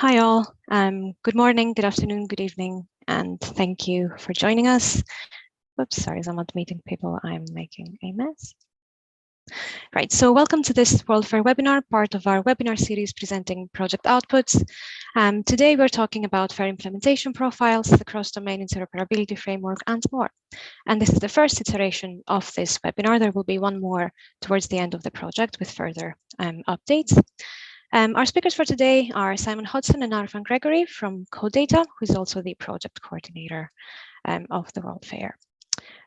Hi all, good morning, good afternoon, good evening, and thank you for joining us. Whoops, sorry, as I'm not meeting people, I'm making a mess. Right, so welcome to this WorldFAIR webinar, part of our webinar series presenting project outputs. Today we're talking about FAIR implementation profiles, the cross-domain interoperability framework, and more. And this is the first iteration of this webinar. There will be one more towards the end of the project with further updates. Our speakers for today are Simon Hodson and Arfan Gregory from CodeData, who is also the project coordinator of the WorldFAIR.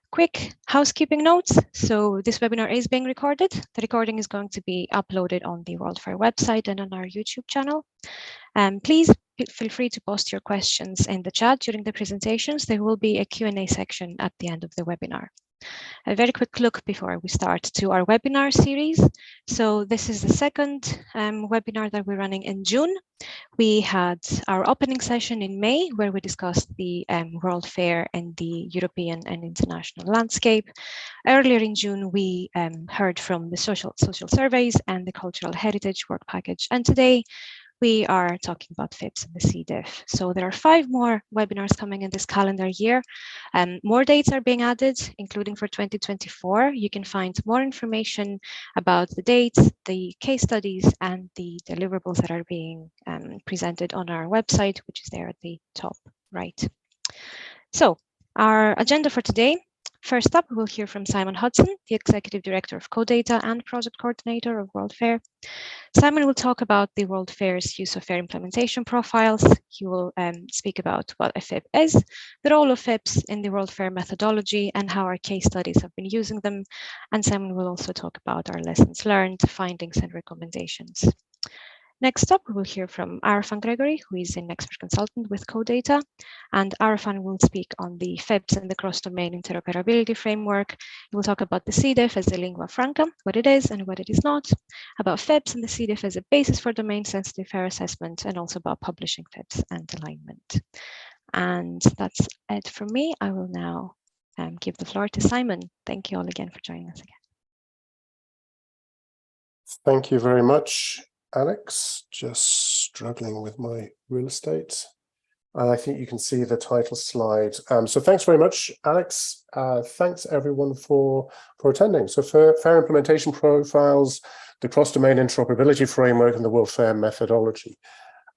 Quick housekeeping notes. So this webinar is being recorded. The recording is going to be uploaded on the WorldFAIR website and on our YouTube channel. Please feel free to post your questions in the chat during the presentations. There will be a Q&A section at the end of the webinar. A very quick look before we start to our webinar series. So this is the second webinar that we're running in June. We had our opening session in May, where we discussed the WorldFAIR and the European and international landscape. Earlier in June, we heard from the social surveys and the cultural heritage work package. And today, we are talking about FIPS and the C-diff. So there are 5 more webinars coming in this calendar year. More dates are being added, including for 2024. You can find more information about the dates, the case studies, and the deliverables that are being presented on our website, which is there at the top right. So our agenda for today. First up, we'll hear from Simon Hodson, the Executive Director of CodeData and Project Coordinator of WorldFAIR. Simon will talk about the WorldFAIR's use of FAIR implementation profiles. He will speak about what a FIP is, the role of FIPs in the WorldFAIR methodology, and how our case studies have been using them. And Simon will also talk about our lessons learned, findings, and recommendations. Next up, we will hear from Arfan Gregory, who is an expert consultant with CodeData, and Arfan will speak on the FIPS and the cross-domain interoperability framework. He will talk about the C-diff as a lingua franca, what it is and what it is not, about FIPS and the C-diff as a basis for domain-sensitive FAIR assessment, and also about publishing FIPS and alignment. And that's it from me. I will now give the floor to Simon. Thank you all again for joining us again. Thank you very much, Alex. Just struggling with my real estate. I think you can see the title slide. So thanks very much, Alex. Thanks everyone for attending. So for FAIR implementation profiles, the cross-domain interoperability framework, and the WorldFAIR methodology.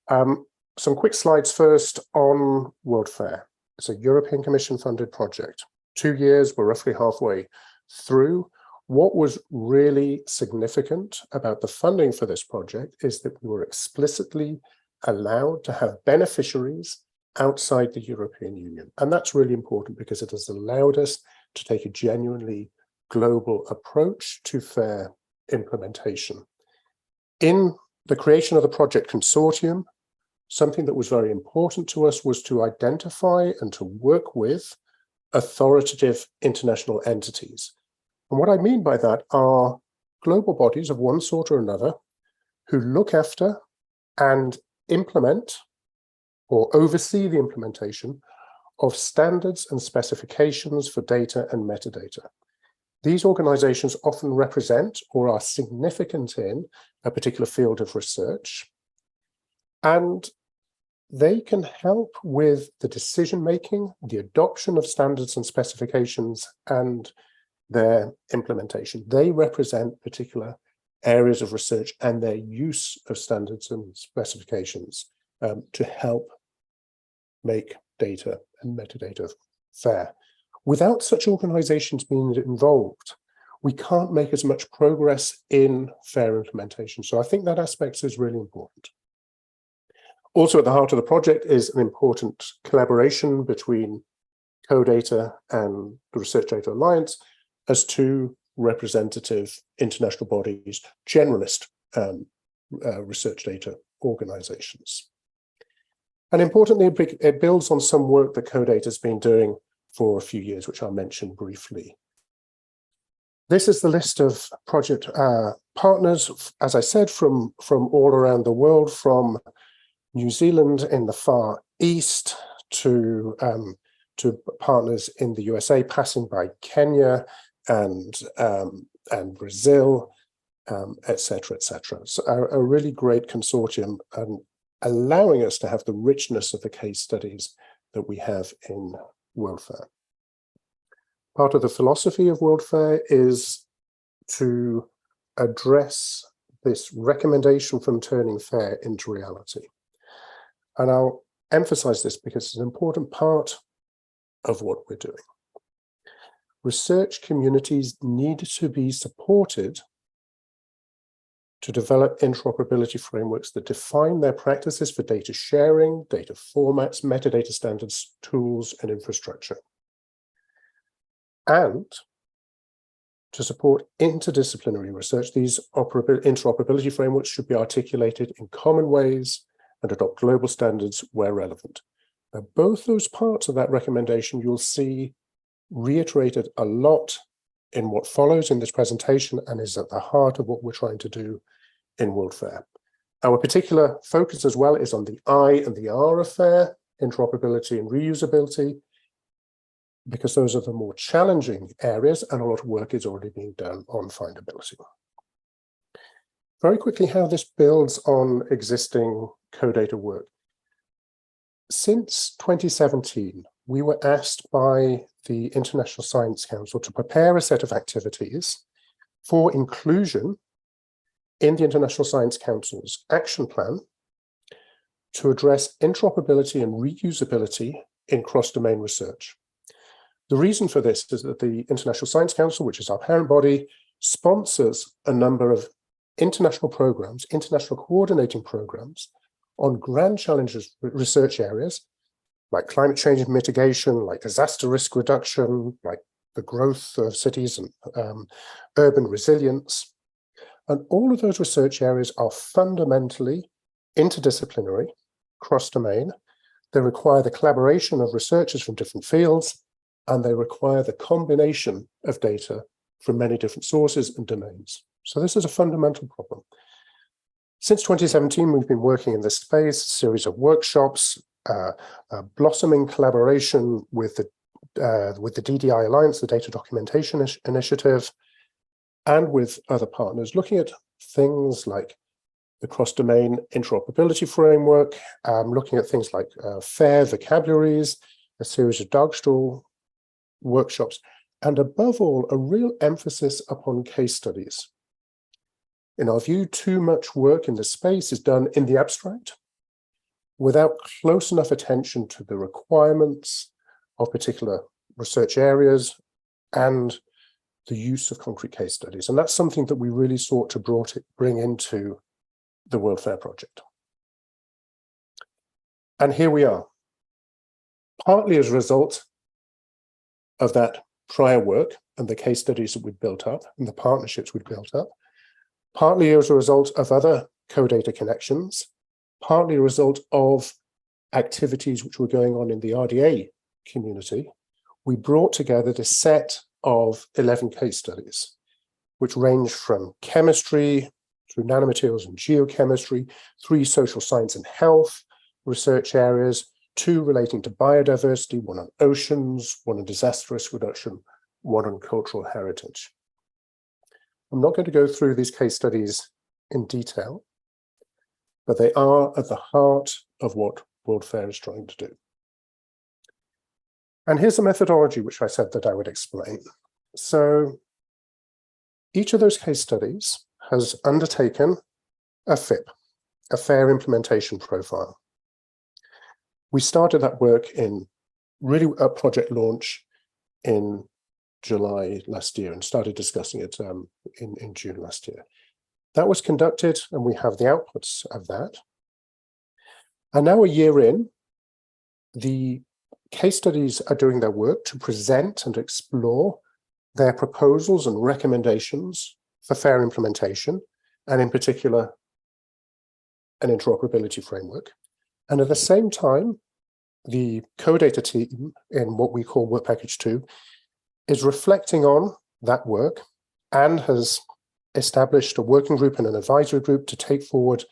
Some quick slides first on WorldFAIR. It's a European Commission funded project. 2 years, we're roughly halfway through. What was really significant about the funding for this project is that we were explicitly allowed to have beneficiaries outside the European Union. And that's really important because it has allowed us to take a genuinely global approach to FAIR implementation. In the creation of the project consortium, something that was very important to us was to identify and to work with authoritative international entities. And what I mean by that are global bodies of one sort or another who look after and implement or oversee the implementation of standards and specifications for data and metadata. These organizations often represent or are significant in a particular field of research, and they can help with the decision-making, the adoption of standards and specifications, and their implementation. They represent particular areas of research and their use of standards and specifications to help make data and metadata FAIR. Without such organizations being involved, we can't make as much progress in FAIR implementation. So I think that aspect is really important. Also at the heart of the project is an important collaboration between CodeData and the Research Data Alliance as 2 representative international bodies, generalist research data organizations. And importantly, it builds on some work that CodeData has been doing for a few years, which I'll mention briefly. This is the list of project partners, as I said, from all around the world, from New Zealand in the Far East to partners in the USA, passing by Kenya and Brazil, et cetera, et cetera. So a really great consortium, and allowing us to have the richness of the case studies that we have in WorldFAIR. Part of the philosophy of WorldFAIR is to address this recommendation from turning FAIR into reality. And I'll emphasize this because it's an important part of what we're doing. Research communities need to be supported to develop interoperability frameworks that define their practices for data sharing, data formats, metadata standards, tools, and infrastructure. And to support interdisciplinary research, these interoperability frameworks should be articulated in common ways and adopt global standards where relevant. Now, both those parts of that recommendation you'll see reiterated a lot in what follows in this presentation and is at the heart of what we're trying to do in WorldFAIR. Our particular focus as well is on the I and the R of FAIR, interoperability and reusability, because those are the more challenging areas and a lot of work is already being done on findability. Very quickly, how this builds on existing CoData work. Since 2017, we were asked by the International Science Council to prepare a set of activities for inclusion in the International Science Council's action plan to address interoperability and reusability in cross-domain research. The reason for this is that the International Science Council, which is our parent body, sponsors a number of international programs, international coordinating programs on grand challenges research areas like climate change mitigation, like disaster risk reduction, like the growth of cities and urban resilience. And all of those research areas are fundamentally interdisciplinary, cross-domain. They require the collaboration of researchers from different fields, and they require the combination of data from many different sources and domains. So this is a fundamental problem. Since 2017, we've been working in this space, a series of workshops, blossoming collaboration with the DDI Alliance, the Data Documentation Initiative, and with other partners, looking at things like the cross-domain interoperability framework, looking at things like FAIR vocabularies, a series of Darkstall workshops, and above all, a real emphasis upon case studies. In our view, too much work in this space is done in the abstract without close enough attention to the requirements of particular research areas and the use of concrete case studies. And that's something that we really sought to bring into the WorldFAIR project. And here we are, partly as a result of that prior work and the case studies that we'd built up and the partnerships we'd built up, partly as a result of other CoData connections, partly a result of activities which were going on in the RDA community. We brought together this set of 11 case studies, which range from chemistry through nanomaterials and geochemistry, 3 social science and health research areas, 2 relating to biodiversity, 1 on oceans, 1 on disaster risk reduction, 1 on cultural heritage. I'm not going to go through these case studies in detail, but they are at the heart of what WorldFAIR is trying to do. And here's the methodology which I said that I would explain. So each of those case studies has undertaken a FIP, a FAIR implementation profile. We started that work in really a project launch in July last year and started discussing it in June last year. That was conducted, and we have the outputs of that. And now a year in, the case studies are doing their work to present and explore their proposals and recommendations for FAIR implementation, and in particular, an interoperability framework. And at the same time, the CoData team in what we call Work Package 2 is reflecting on that work and has established a working group and an advisory group to take forward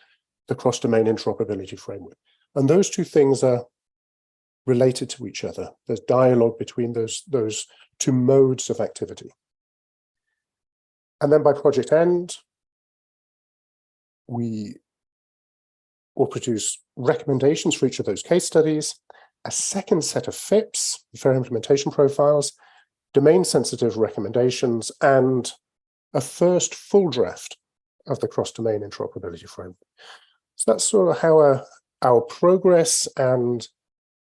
the cross-domain interoperability framework. And those two things are related to each other. There's dialogue between those 2 modes of activity. And then by project end, we will produce recommendations for each of those case studies, a second set of FIPs, FAIR implementation profiles, domain-sensitive recommendations, and a first full draft of the cross-domain interoperability framework. So that's sort of how our progress and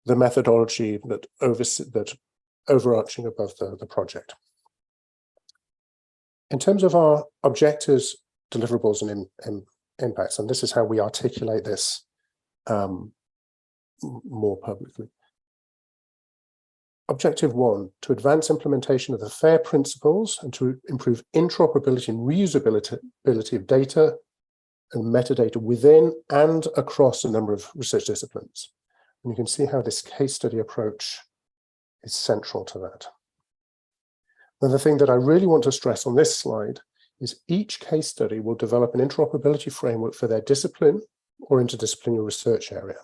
the methodology that overarching above the project. In terms of our objectives, deliverables, and impacts, and this is how we articulate this more publicly. Objective 1, to advance implementation of the FAIR principles and to improve interoperability and reusability of data and metadata within and across a number of research disciplines. And you can see how this case study approach is central to that. Then the thing that I really want to stress on this slide is each case study will develop an interoperability framework for their discipline or interdisciplinary research area.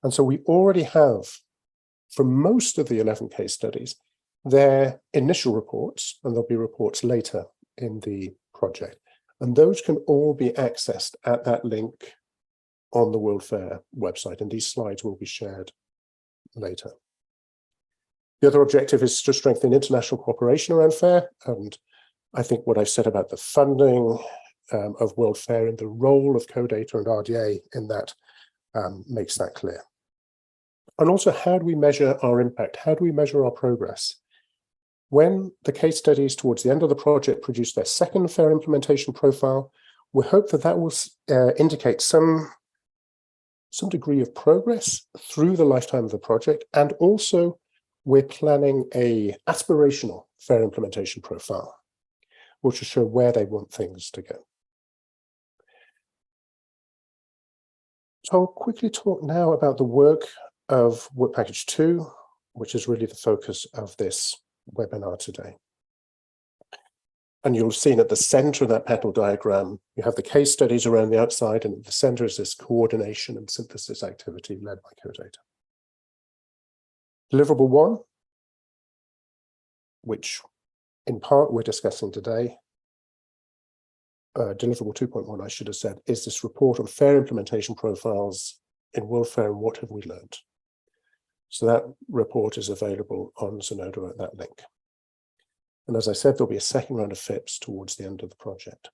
And so we already have, for most of the 11 case studies, their initial reports, and there'll be reports later in the project. And those can all be accessed at that link on the WorldFAIR website, and these slides will be shared later. The other objective is to strengthen international cooperation around FAIR, and I think what I've said about the funding of WorldFAIR and the role of CODATA and RDA in that makes that clear. And also, how do we measure our impact? How do we measure our progress? When the case studies towards the end of the project produce their second FAIR implementation profile, we hope that that will indicate some degree of progress through the lifetime of the project. And also, we're planning an aspirational FAIR implementation profile, which will show where they want things to go. So I'll quickly talk now about the work of Work Package 2, which is really the focus of this webinar today. And you'll have seen at the center of that panel diagram, you have the case studies around the outside, and at the center is this coordination and synthesis activity led by CODATA. Deliverable 1, which in part we're discussing today, deliverable 2.1, I should have said, is this report on FAIR implementation profiles in WorldFAIR and what have we learned. So that report is available on Zenodo at that link. And as I said, there'll be a second round of FIPs towards the end of the project.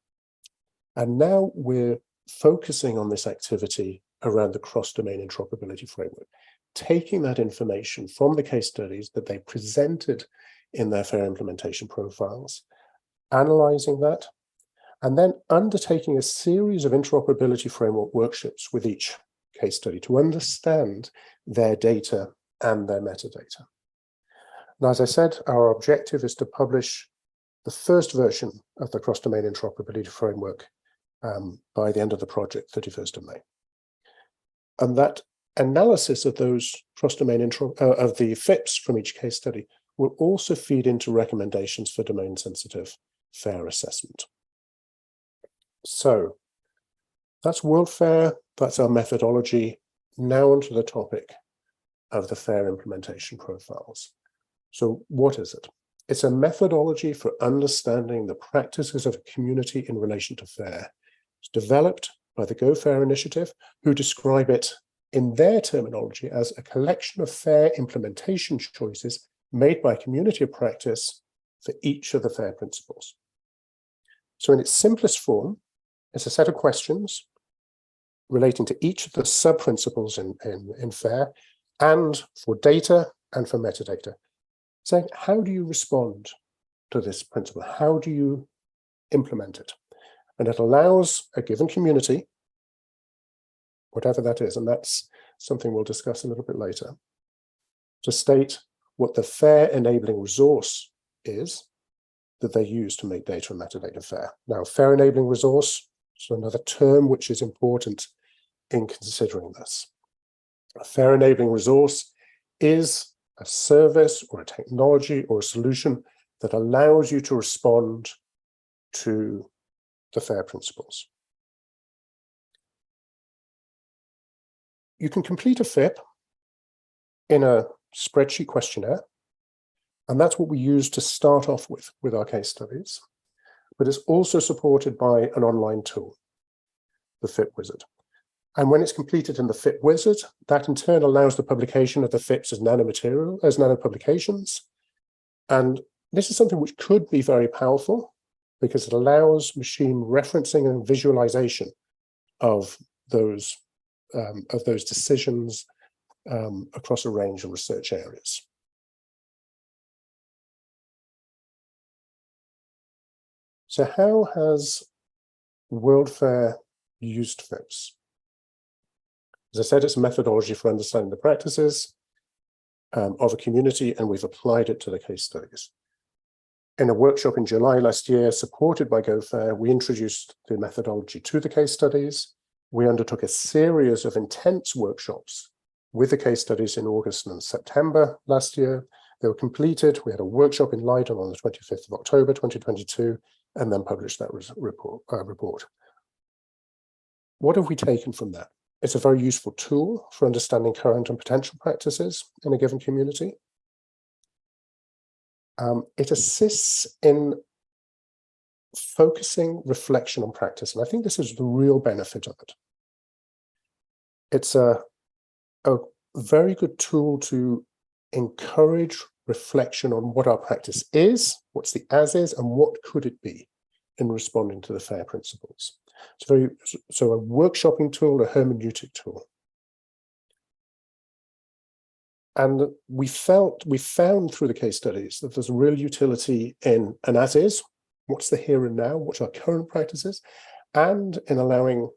And now we're focusing on this activity around the cross-domain interoperability framework, taking that information from the case studies that they presented in their FAIR implementation profiles, analyzing that, and then undertaking a series of interoperability framework workshops with each case study to understand their data and their metadata. Now, as I said, our objective is to publish the first version of the cross-domain interoperability framework by the end of the project, 31st of May. And that analysis of those cross-domain of the FIPs from each case study will also feed into recommendations for domain-sensitive FAIR assessment. So that's WorldFAIR, that's our methodology. Now onto the topic of the FAIR implementation profiles. So what is it? It's a methodology for understanding the practices of a community in relation to FAIR. It's developed by the WorldFAIR initiative, who describe it in their terminology as a collection of FAIR implementation choices made by a community of practice for each of the FAIR principles. So in its simplest form, it's a set of questions relating to each of the sub-principles in FAIR, and for data and for metadata, saying, how do you respond to this principle? How do you implement it? And it allows a given community, whatever that is, and that's something we'll discuss a little bit later, to state what the FAIR enabling resource is that they use to make data and metadata FAIR. Now, FAIR enabling resource is another term which is important in considering this. A FAIR enabling resource is a service or a technology or a solution that allows you to respond to the FAIR principles. You can complete a FIP in a spreadsheet questionnaire, and that's what we use to start off with our case studies. But it's also supported by an online tool, the FIP Wizard. And when it's completed in the FIP wizard, that in turn allows the publication of the FIPs as nanomaterial, as nanopublications. And this is something which could be very powerful because it allows machine referencing and visualization of those decisions across a range of research areas. So how has WorldFAIR used FIPs? As I said, it's a methodology for understanding the practices of a community, and we've applied it to the case studies. In a workshop in July last year, supported by GoFair, we introduced the methodology to the case studies. We undertook a series of intense workshops with the case studies in August and September last year. They were completed. We had a workshop in Leiden on the 25th of October, 2022, and then published that report. What have we taken from that? It's a very useful tool for understanding current and potential practices in a given community. It assists in focusing reflection on practice, and I think this is the real benefit of it. It's a very good tool to encourage reflection on what our practice is, what's the as is, and what could it be in responding to the FAIR principles. So a workshopping tool, a hermeneutic tool. And we found through the case studies that there's a real utility in an as is, what's the here and now, what's our current practices, and in allowing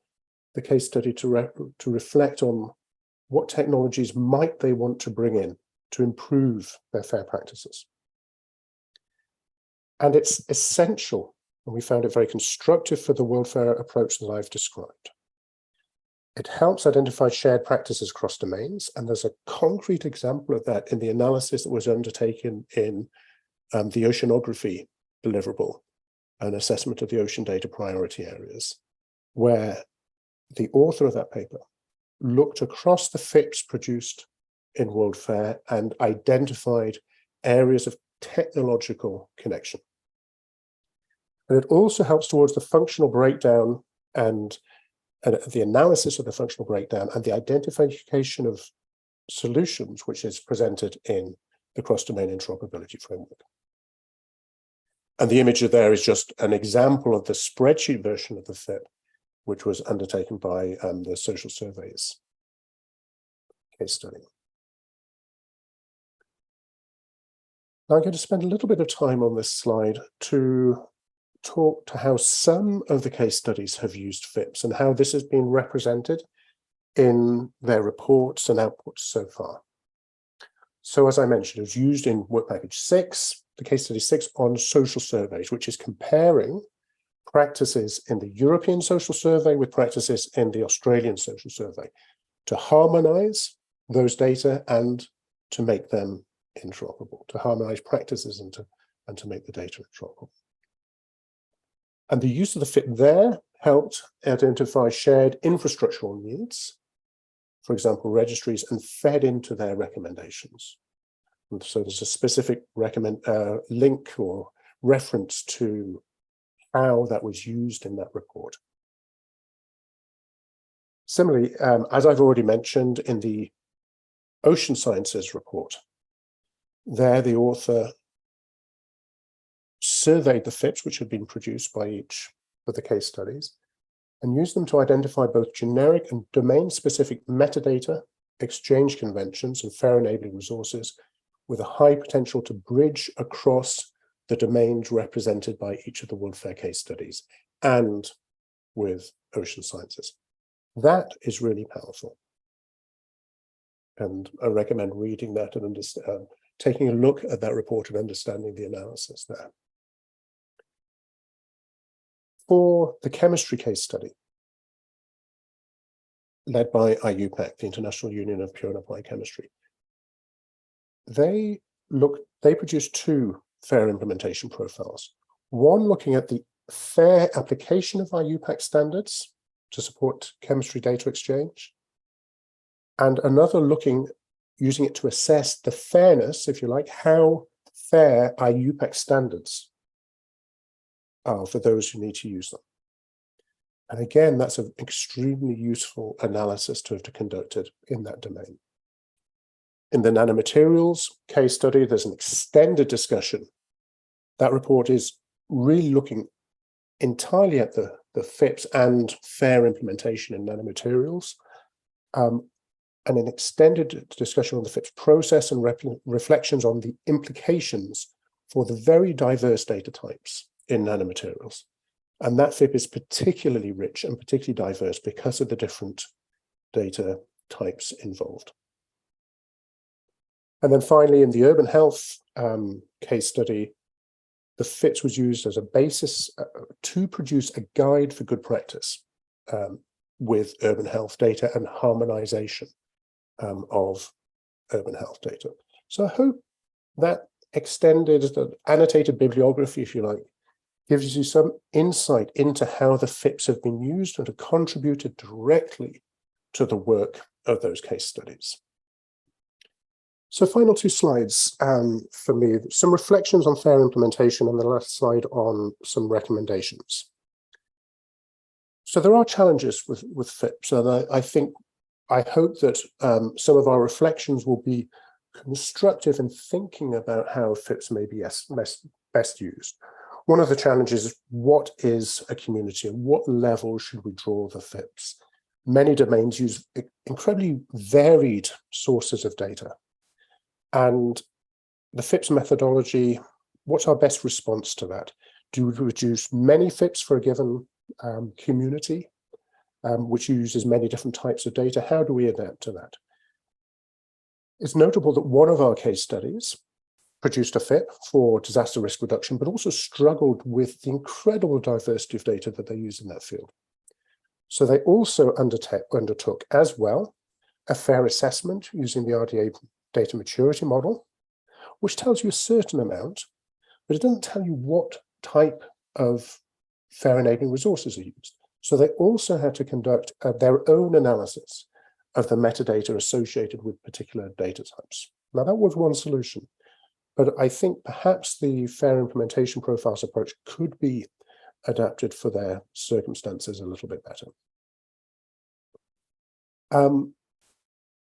the case study to reflect on what technologies might they want to bring in to improve their FAIR practices. And it's essential, and we found it very constructive for the WorldFAIR approach that I've described. It helps identify shared practices across domains, and there's a concrete example of that in the analysis that was undertaken in the oceanography deliverable, an assessment of the ocean data priority areas, where the author of that paper looked across the FIPs produced in WorldFAIR and identified areas of technological connection. And it also helps towards the functional breakdown and the analysis of the functional breakdown and the identification of solutions, which is presented in the cross-domain interoperability framework. And the image there is just an example of the spreadsheet version of the FIP, which was undertaken by the social surveys case study. Now I'm going to spend a little bit of time on this slide to talk to how some of the case studies have used FIPs and how this has been represented in their reports and outputs so far. So as I mentioned, it was used in work package 6, the case study 6 on social surveys, which is comparing practices in the European social survey with practices in the Australian social survey to harmonize those data and to make them interoperable, to harmonize practices and to make the data interoperable. And the use of the FIP there helped identify shared infrastructural needs, for example, registries, and fed into their recommendations. And so there's a specific link or reference to how that was used in that report. Similarly, as I've already mentioned in the Ocean Sciences report, there the author surveyed the FIPs which had been produced by each of the case studies and used them to identify both generic and domain-specific metadata, exchange conventions, and FAIR enabling resources with a high potential to bridge across the domains represented by each of the WorldFAIR case studies and with Ocean Sciences. That is really powerful. And I recommend reading that and taking a look at that report and understanding the analysis there. For the chemistry case study, led by IUPAC, the International Union of Pure and Applied Chemistry, they produced 2 FAIR implementation profiles. One looking at the FAIR application of IUPAC standards to support chemistry data exchange, and another using it to assess the fairness, if you like, how fair IUPAC standards are for those who need to use them. And again, that's an extremely useful analysis to have conducted in that domain. In the nanomaterials case study, there's an extended discussion. That report is really looking entirely at the FIPS and FAIR implementation in nanomaterials, and an extended discussion on the FIPS process and reflections on the implications for the very diverse data types in nanomaterials. And that FIP is particularly rich and particularly diverse because of the different data types involved. And then finally, in the urban health case study, the FIPS was used as a basis to produce a guide for good practice with urban health data and harmonization of urban health data. So I hope that extended, the annotated bibliography, if you like, gives you some insight into how the FIPS have been used and have contributed directly to the work of those case studies. So final two slides for me, some reflections on FAIR implementation, and the last slide on some recommendations. So there are challenges with FIPS, and I hope that some of our reflections will be constructive in thinking about how FIPS may be best used. One of the challenges is, what is a community and what level should we draw the FIPS? Many domains use incredibly varied sources of data. And the FIPS methodology, what's our best response to that? Do we produce many FIPS for a given community, which uses many different types of data? How do we adapt to that? It's notable that one of our case studies produced a FIP for disaster risk reduction, but also struggled with the incredible diversity of data that they use in that field. So they also undertook as well a FAIR assessment using the RDA data maturity model, which tells you a certain amount, but it doesn't tell you what type of FAIR enabling resources are used. So they also had to conduct their own analysis of the metadata associated with particular data types. Now, that was one solution, but I think perhaps the FAIR implementation profiles approach could be adapted for their circumstances a little bit better.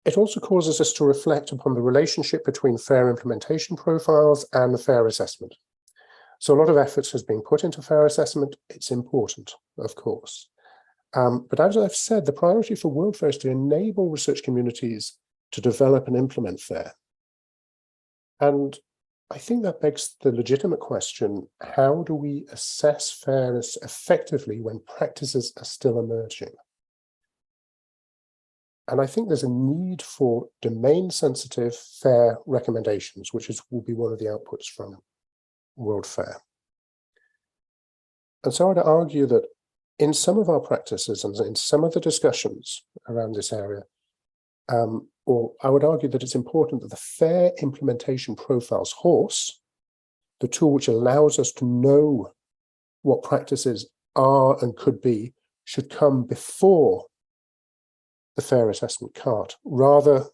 It also causes us to reflect upon the relationship between FAIR implementation profiles and FAIR assessment. So a lot of efforts has been put into FAIR assessment. It's important, of course. But as I've said, the priority for WorldFAIR is to enable research communities to develop and implement FAIR. And I think that begs the legitimate question, how do we assess fairness effectively when practices are still emerging? And I think there's a need for domain-sensitive FAIR recommendations, which will be one of the outputs from WorldFAIR. And so I'd argue that in some of our practices and in some of the discussions around this area, or I would argue that it's important that the FAIR implementation profiles horse, the tool which allows us to know what practices are and could be, should come before the FAIR assessment cart, rather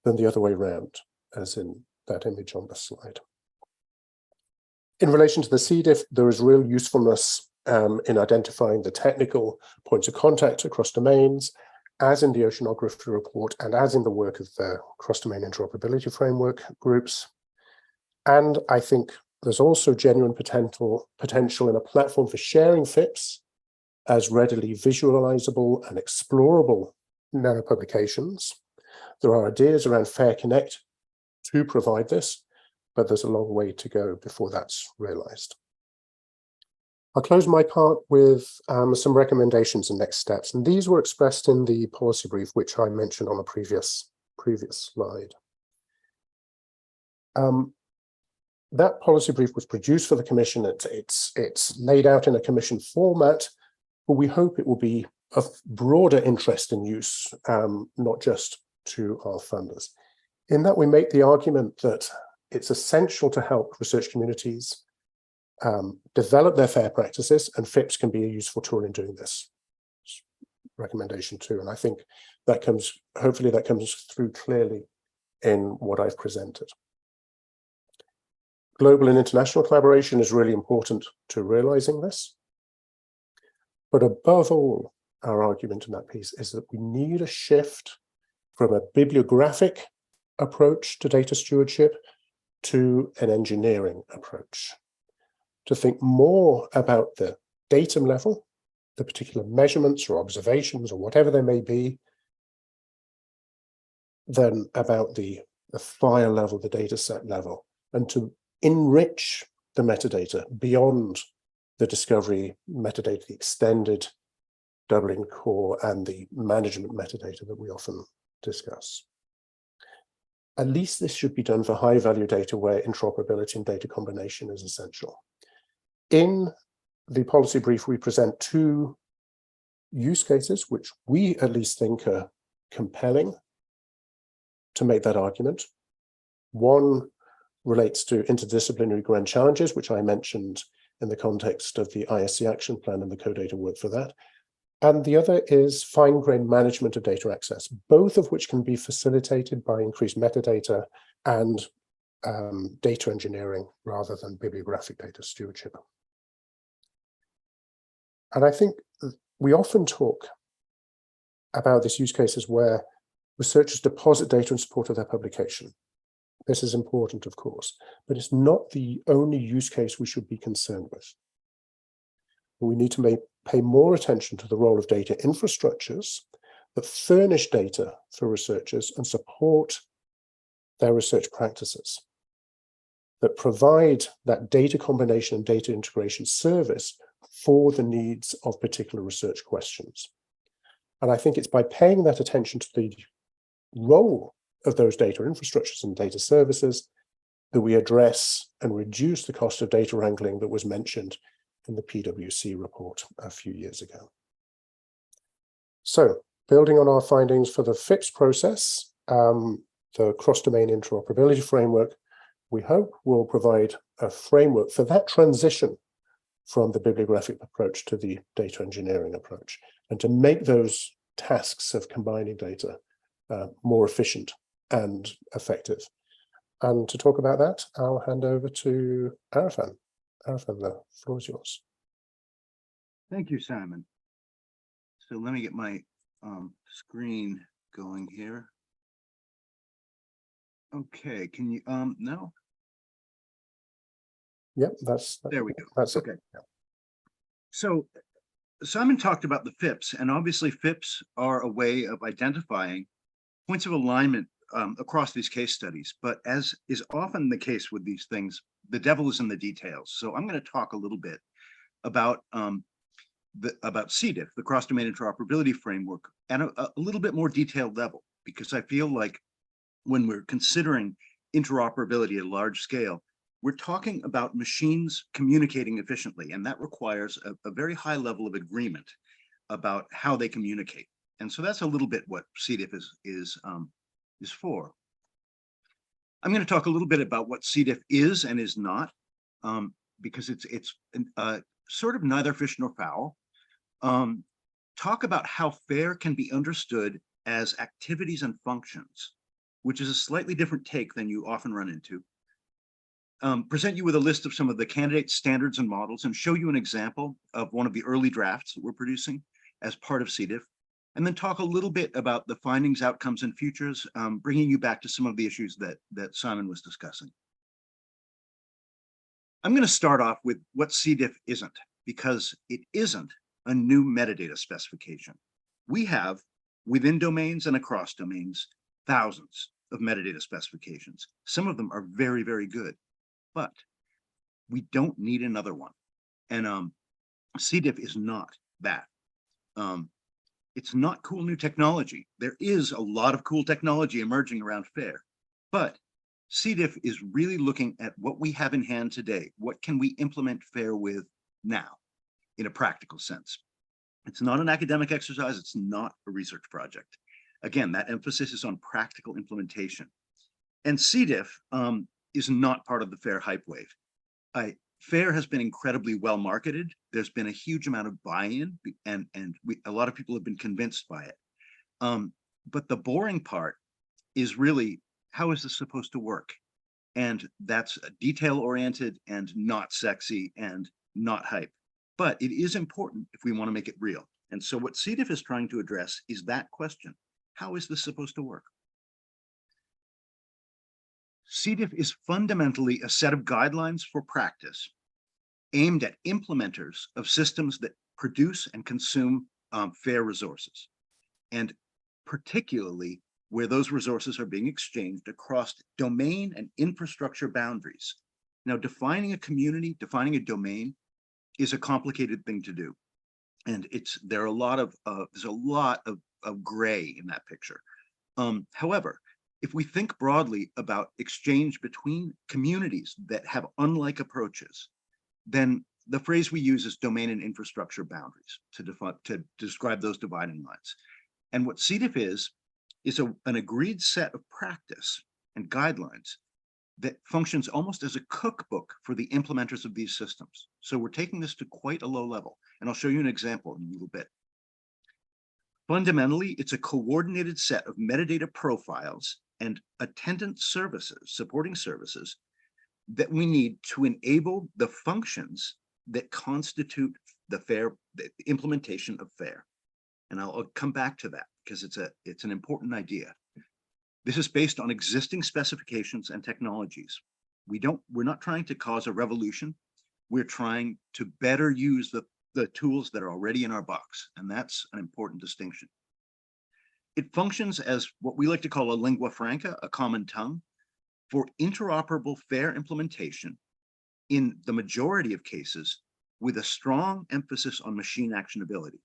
than the other way around, as in that image on the slide. In relation to the CDIF, there is real usefulness in identifying the technical points of contact across domains, as in the oceanography report and as in the work of the cross-domain interoperability framework groups. And I think there's also genuine potential in a platform for sharing FIPS as readily visualizable and explorable nanopublications. There are ideas around FAIR Connect to provide this, but there's a long way to go before that's realized. I'll close my part with some recommendations and next steps, and these were expressed in the policy brief, which I mentioned on a previous slide. That policy brief was produced for the Commission. It's laid out in a Commission format, but we hope it will be of broader interest and use, not just to our funders. In that, we make the argument that it's essential to help research communities develop their FAIR practices, and FIPS can be a useful tool in doing this. Recommendation 2, and I think that hopefully that comes through clearly in what I've presented. Global and international collaboration is really important to realizing this. But above all, our argument in that piece is that we need a shift from a bibliographic approach to data stewardship to an engineering approach, to think more about the datum level, the particular measurements or observations or whatever they may be, than about the file level, the data set level, and to enrich the metadata beyond the discovery metadata, the extended doubling core, and the management metadata that we often discuss. At least this should be done for high-value data where interoperability and data combination is essential. In the policy brief, we present two use cases which we at least think are compelling to make that argument. One relates to interdisciplinary grand challenges, which I mentioned in the context of the ISC action plan and the co-data work for that. And the other is fine-grained management of data access, both of which can be facilitated by increased metadata and data engineering rather than bibliographic data stewardship. And I think we often talk about these use cases where researchers deposit data in support of their publication. This is important, of course, but it's not the only use case we should be concerned with. We need to pay more attention to the role of data infrastructures that furnish data for researchers and support their research practices, that provide that data combination and data integration service for the needs of particular research questions. And I think it's by paying that attention to the role of those data infrastructures and data services that we address and reduce the cost of data wrangling that was mentioned in the PwC report a few years ago. So, building on our findings for the FIPS process, the cross-domain interoperability framework, we hope will provide a framework for that transition from the bibliographic approach to the data engineering approach, and to make those tasks of combining data more efficient and effective. And to talk about that, I'll hand over to Arifan. Arifan, the floor is yours. Thank you, Simon. So let me get my screen going here. Okay, can you, no? Yep, there we go. That's okay. It. Yeah. So Simon talked about the FIPS, and obviously FIPS are a way of identifying points of alignment across these case studies. But as is often the case with these things, the devil is in the details. So I'm going to talk a little bit about CDIF, the cross-domain interoperability framework, at a little bit more detailed level, because I feel like when we're considering interoperability at a large scale, we're talking about machines communicating efficiently, and that requires a very high level of agreement about how they communicate. And so that's a little bit what CDIF is for. I'm going to talk a little bit about what CDIF is and is not, because it's sort of neither fish nor fowl. Talk about how FAIR can be understood as activities and functions, which is a slightly different take than you often run into. Present you with a list of some of the candidate standards and models, and show you an example of one of the early drafts that we're producing as part of CDIF, and then talk a little bit about the findings, outcomes, and futures, bringing you back to some of the issues that Simon was discussing. I'm going to start off with what CDIF isn't, because it isn't a new metadata specification. We have, within domains and across domains, thousands of metadata specifications. Some of them are very, very good, but we don't need another one. And CDIF is not that. It's not cool new technology. There is a lot of cool technology emerging around FAIR, but CDIF is really looking at what we have in hand today. What can we implement FAIR with now in a practical sense? It's not an academic exercise. It's not a research project. Again, that emphasis is on practical implementation. And CDIF is not part of the FAIR hype wave. FAIR has been incredibly well marketed. There's been a huge amount of buy-in, and a lot of people have been convinced by it. But the boring part is really, how is this supposed to work? And that's detail-oriented and not sexy and not hype. but it is important if we want to make it real. And so what CDIF is trying to address is that question. How is this supposed to work? CDIF is fundamentally a set of guidelines for practice aimed at implementers of systems that produce and consume fair resources, and particularly where those resources are being exchanged across domain and infrastructure boundaries. Now, defining a community, defining a domain is a complicated thing to do. And there's a lot of gray in that picture. However, if we think broadly about exchange between communities that have unlike approaches, then the phrase we use is domain and infrastructure boundaries to describe those dividing lines. And what CDIF is an agreed set of practice and guidelines that functions almost as a cookbook for the implementers of these systems. So we're taking this to quite a low level, and I'll show you an example in a little bit. Fundamentally, it's a coordinated set of metadata profiles and attendant services, supporting services, that we need to enable the functions that constitute the implementation of FAIR. And I'll come back to that because it's an important idea. This is based on existing specifications and technologies. We're not trying to cause a revolution. We're trying to better use the tools that are already in our box, and that's an important distinction. It functions as what we like to call a lingua franca, a common tongue, for interoperable FAIR implementation in the majority of cases with a strong emphasis on machine actionability.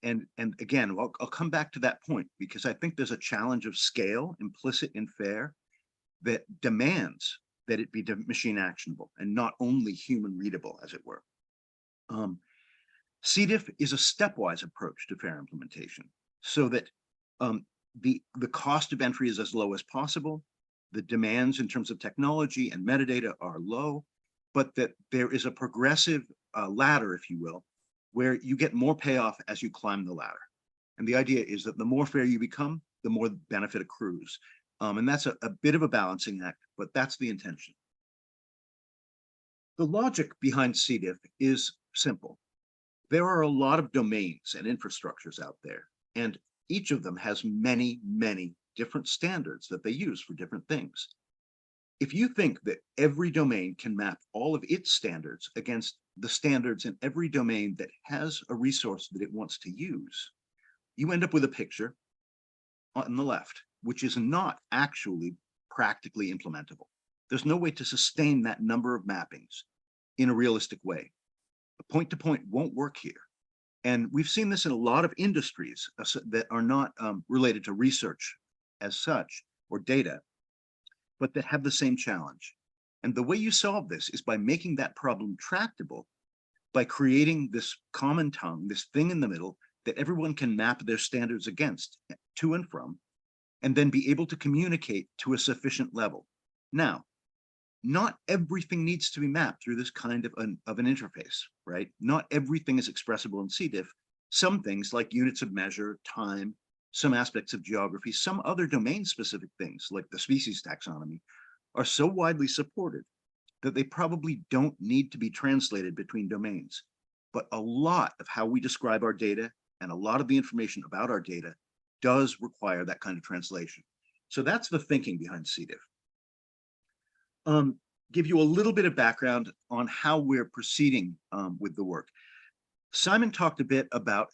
And again, I'll come back to that point because I think there's a challenge of scale implicit in FAIR that demands that it be machine actionable and not only human readable, as it were. CDIF is a stepwise approach to FAIR implementation so that the cost of entry is as low as possible, the demands in terms of technology and metadata are low, but that there is a progressive ladder, if you will, where you get more payoff as you climb the ladder. And the idea is that the more fair you become, the more benefit accrues. And that's a bit of a balancing act, but that's the intention. The logic behind CDIF is simple. There are a lot of domains and infrastructures out there, and each of them has many, many different standards that they use for different things. If you think that every domain can map all of its standards against the standards in every domain that has a resource that it wants to use, you end up with a picture on the left, which is not actually practically implementable. There's no way to sustain that number of mappings in a realistic way. Point-to-point won't work here. And we've seen this in a lot of industries that are not related to research as such or data, but that have the same challenge. And the way you solve this is by making that problem tractable, by creating this common tongue, this thing in the middle that everyone can map their standards against, to and from, and then be able to communicate to a sufficient level. Now, not everything needs to be mapped through this kind of an interface, right? Not everything is expressible in CDIF. Some things like units of measure, time, some aspects of geography, some other domain-specific things like the species taxonomy are so widely supported that they probably don't need to be translated between domains. But a lot of how we describe our data and a lot of the information about our data does require that kind of translation. So that's the thinking behind CDIF. Give you a little bit of background on how we're proceeding with the work. Simon talked a bit about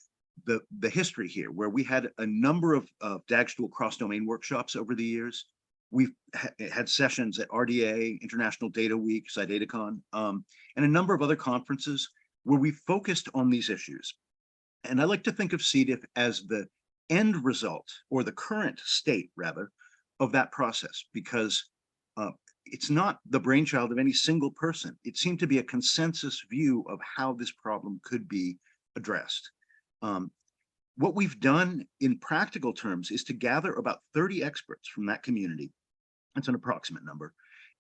the history here, where we had a number of DAGSTOOL cross-domain workshops over the years. We've had sessions at RDA, International Data Week, SciDataCon, and a number of other conferences where we focused on these issues. And I like to think of CDIF as the end result, or the current state, rather, of that process, because it's not the brainchild of any single person. It seemed to be a consensus view of how this problem could be addressed. What we've done in practical terms is to gather about 30 experts from that community, that's an approximate number,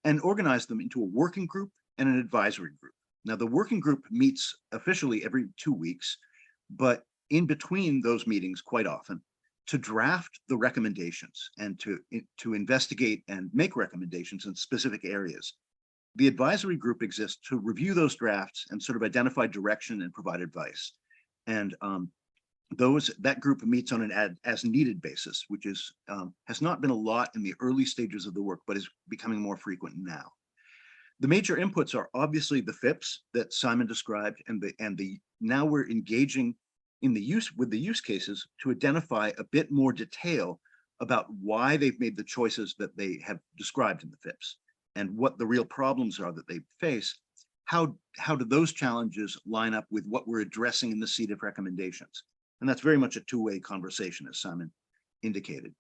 and organize them into a working group and an advisory group. Now, the working group meets officially every 2 weeks, but in between those meetings quite often, to draft the recommendations and to investigate and make recommendations in specific areas. the advisory group exists to review those drafts and sort of identify direction and provide advice. And that group meets on an as needed basis, which is has not been a lot in the early stages of the work, but is becoming more frequent now. The major inputs are obviously the FIPS that Simon described, and now we're engaging in the use cases to identify a bit more detail about why they've made the choices that they have described in the FIPS and what the real problems are that they face. How do those challenges line up with what we're addressing in the CDIF recommendations? And that's very much a two-way conversation, as Simon indicated.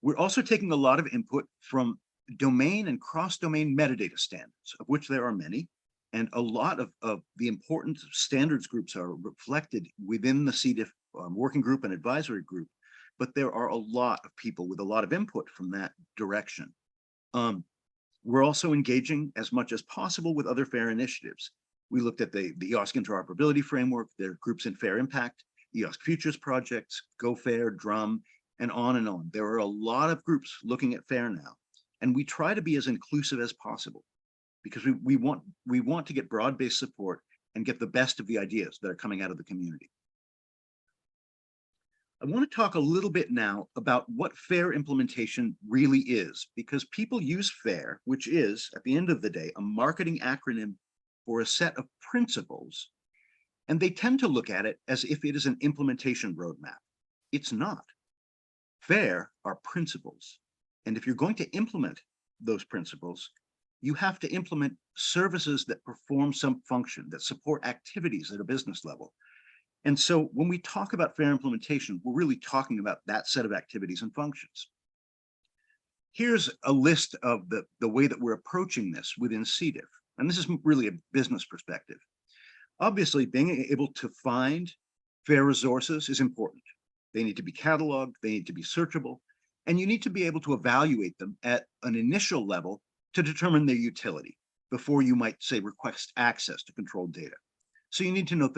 We're also taking a lot of input from domain and cross-domain metadata standards, of which there are many, and a lot of the important standards groups are reflected within the CDIF working group and advisory group, but there are a lot of people with a lot of input from that direction. We're also engaging as much as possible with other FAIR initiatives. We looked at the EOSC Interoperability Framework, there are groups in FAIR Impact, EOSC Futures projects, GoFAIR, Drum, and on and on. There are a lot of groups looking at FAIR now, and we try to be as inclusive as possible because we want to get broad-based support and get the best of the ideas that are coming out of the community. I want to talk a little bit now about what FAIR implementation really is, because people use FAIR, which is, at the end of the day, a marketing acronym for a set of principles, and they tend to look at it as if it is an implementation roadmap. It's not. FAIR are principles, and if you're going to implement those principles, you have to implement services that perform some function, that support activities at a business level. And so when we talk about FAIR implementation, we're really talking about that set of activities and functions. Here's a list of the way that we're approaching this within CDIF. And this is really a business perspective. Obviously, being able to find FAIR resources is important. They need to be cataloged, they need to be searchable, and you need to be able to evaluate them at an initial level to determine their utility before you might, say, request access to controlled data. So you need to know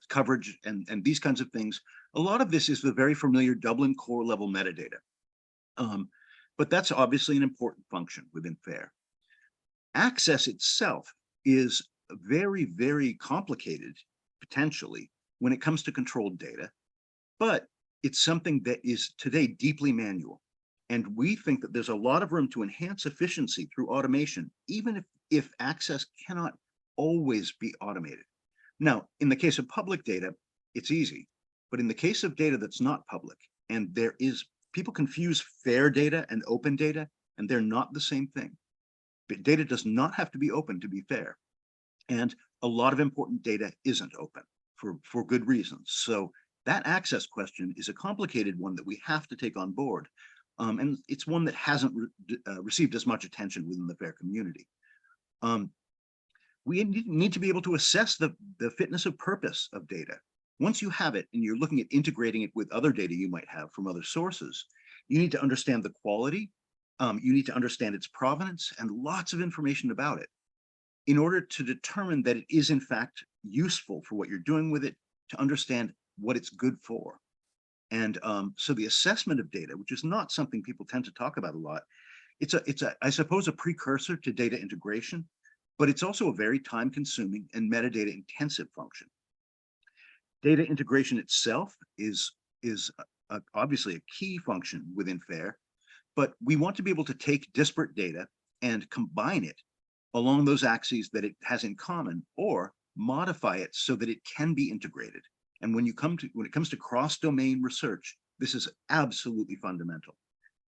coverage and these kinds of things. A lot of this is the very familiar Dublin core level metadata. But that's obviously an important function within FAIR. Access itself is very, very complicated, potentially, when it comes to controlled data, but it's something that is today deeply manual. And we think that there's a lot of room to enhance efficiency through automation, even if access cannot always be automated. Now, in the case of public data, it's easy, but in the case of data that's not public, and people confuse FAIR data and open data, and they're not the same thing. But data does not have to be open to be FAIR. And a lot of important data isn't open for good reasons. So that access question is a complicated one that we have to take on board. And it's one that hasn't received as much attention within the FAIR community. We need to be able to assess the fitness of purpose of data. Once you have it and you're looking at integrating it with other data you might have from other sources, you need to understand the quality, you need to understand its provenance and lots of information about it in order to determine that it is in fact useful for what you're doing with it, to understand what it's good for. And so the assessment of data, which is not something people tend to talk about a lot, it's I suppose, a precursor to data integration, but it's also a very time-consuming and metadata intensive function. Data integration itself is obviously a key function within FAIR, but we want to be able to take disparate data and combine it along those axes that it has in common, or modify it so that it can be integrated. And when it comes to cross-domain research, this is absolutely fundamental.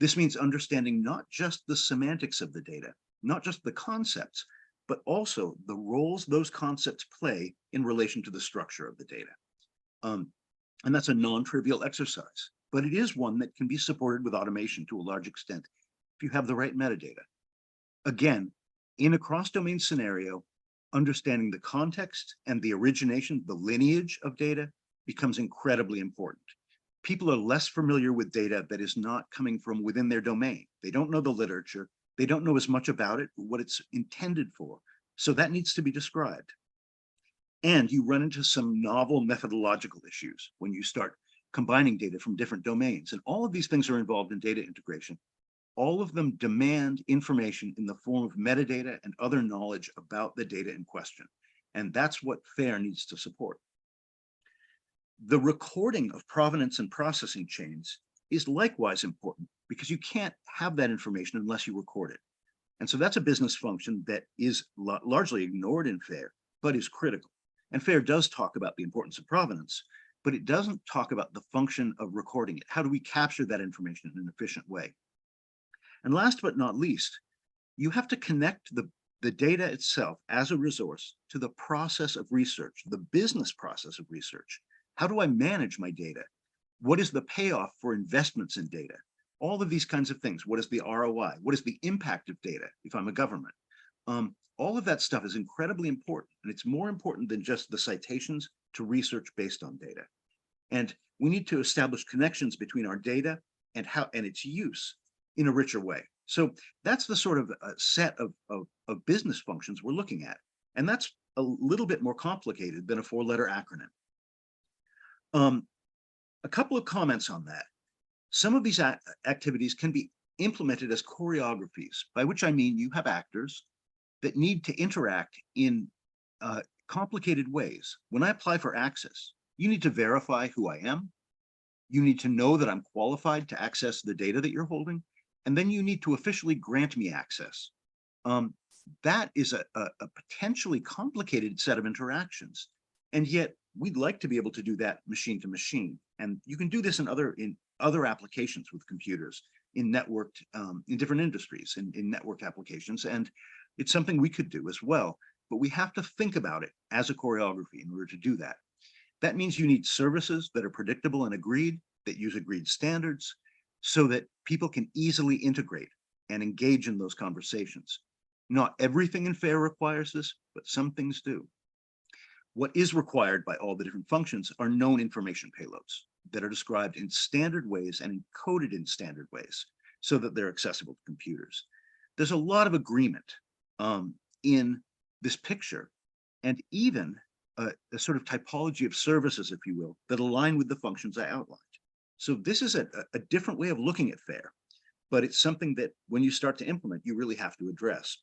This means understanding not just the semantics of the data, not just the concepts, but also the roles those concepts play in relation to the structure of the data. And that's a non-trivial exercise, but it is one that can be supported with automation to a large extent if you have the right metadata. Again, in a cross-domain scenario, understanding the context and the origination, the lineage of data becomes incredibly important. People are less familiar with data that is not coming from within their domain. They don't know the literature. They don't know as much about it, what it's intended for. So that needs to be described. And you run into some novel methodological issues when you start combining data from different domains. And all of these things are involved in data integration. all of them demand information in the form of metadata and other knowledge about the data in question. And that's what FAIR needs to support. The recording of provenance and processing chains is likewise important because you can't have that information unless you record it. And so that's a business function that is largely ignored in FAIR, but is critical. And FAIR does talk about the importance of provenance, but it doesn't talk about the function of recording it. How do we capture that information in an efficient way? And last but not least, you have to connect the data itself as a resource to the process of research, the business process of research. How do I manage my data? What is the payoff for investments in data? All of these kinds of things. What is the ROI? What is the impact of data if I'm a government? All of that stuff is incredibly important, and it's more important than just the citations to research based on data. And we need to establish connections between our data and its use in a richer way. So that's the sort of set of business functions we're looking at. And that's a little bit more complicated than a 4-letter acronym. A couple of comments on that. Some of these activities can be implemented as choreographies, by which I mean you have actors that need to interact in complicated ways. When I apply for access, you need to verify who I am. You need to know that I'm qualified to access the data that you're holding. And then you need to officially grant me access. That is a potentially complicated set of interactions. And yet we'd like to be able to do that machine to machine. And you can do this in other applications with computers, in networked, in different industries, in network applications. And it's something we could do as well. But we have to think about it as a choreography in order to do that. That means you need services that are predictable and agreed, that use agreed standards, so that people can easily integrate and engage in those conversations. Not everything in FAIR requires this, but some things do. What is required by all the different functions are known information payloads that are described in standard ways and encoded in standard ways so that they're accessible to computers. There's a lot of agreement in this picture, and even a sort of typology of services, if you will, that align with the functions I outlined. So this is a different way of looking at FAIR, but it's something that when you start to implement, you really have to address.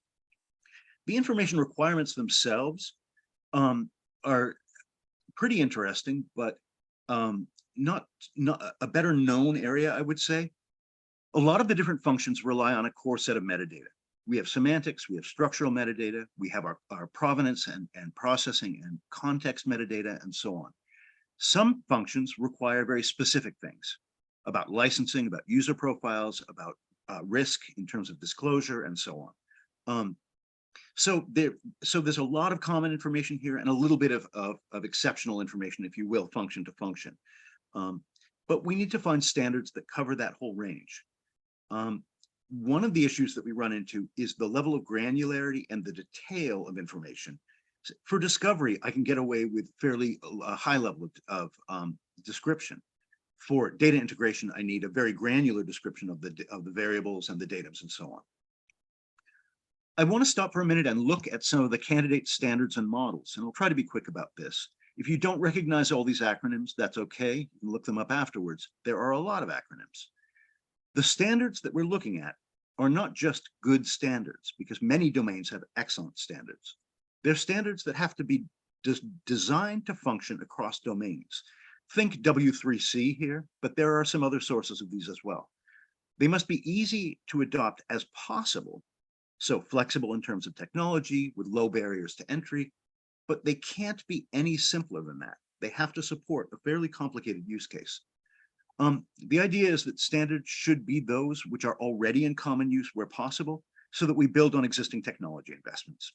The information requirements themselves are pretty interesting, but not a better known area, I would say. A lot of the different functions rely on a core set of metadata. We have semantics, we have structural metadata, we have our provenance and processing and context metadata, and so on. Some functions require very specific things about licensing, about user profiles, about risk in terms of disclosure, and so on. So there's a lot of common information here and a little bit of exceptional information, if you will, function to function. But we need to find standards that cover that whole range. One of the issues that we run into is the level of granularity and the detail of information. For discovery, I can get away with fairly high level of description. For data integration, I need a very granular description of the variables and the datums and so on. I want to stop for a minute and look at some of the candidate standards and models, and I'll try to be quick about this. If you don't recognize all these acronyms, that's okay. You can look them up afterwards. There are a lot of acronyms. The standards that we're looking at are not just good standards, because many domains have excellent standards. They're standards that have to be designed to function across domains. Think W3C here, but there are some other sources of these as well. They must be easy to adopt as possible, so flexible in terms of technology with low barriers to entry, but they can't be any simpler than that. They have to support a fairly complicated use case. The idea is that standards should be those which are already in common use where possible, so that we build on existing technology investments.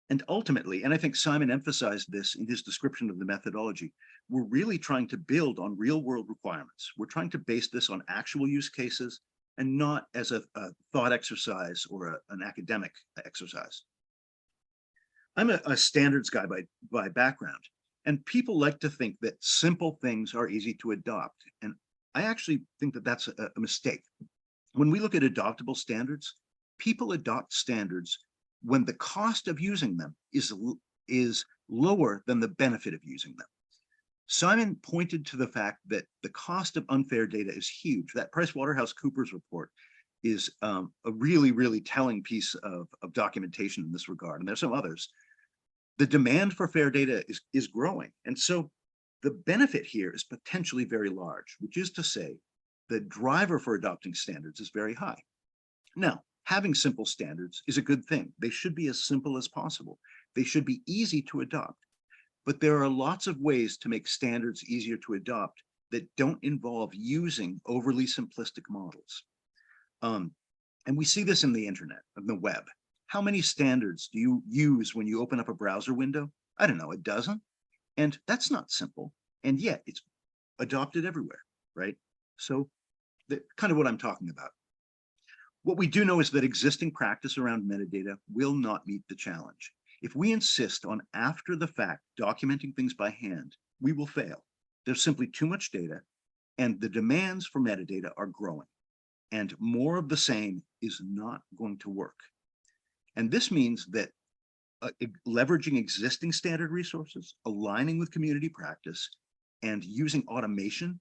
And ultimately, and I think Simon emphasized this in his description of the methodology, we're really trying to build on real world requirements. We're trying to base this on actual use cases and not as a thought exercise or an academic exercise. I'm a standards guy by background, and people like to think that simple things are easy to adopt. And I actually think that that's a mistake. When we look at adoptable standards, people adopt standards when the cost of using them is lower than the benefit of using them. Simon pointed to the fact that the cost of unfair data is huge. That PricewaterhouseCoopers report a really, really telling piece of documentation in this regard. And there's some others. The demand for FAIR data is growing. And so the benefit here is potentially very large, which is to say the driver for adopting standards is very high. Now, having simple standards is a good thing. They should be as simple as possible. They should be easy to adopt. But there are lots of ways to make standards easier to adopt that don't involve using overly simplistic models. And we see this in the internet, in the web. How many standards do you use when you open up a browser window? I don't know, a dozen? And that's not simple. And yet it's adopted everywhere, right? So kind of what I'm talking about. What we do know is that existing practice around metadata will not meet the challenge. If we insist on after the fact documenting things by hand, we will fail. There's simply too much data, and the demands for metadata are growing. And more of the same is not going to work. And this means that leveraging existing standard resources, aligning with community practice, and using automation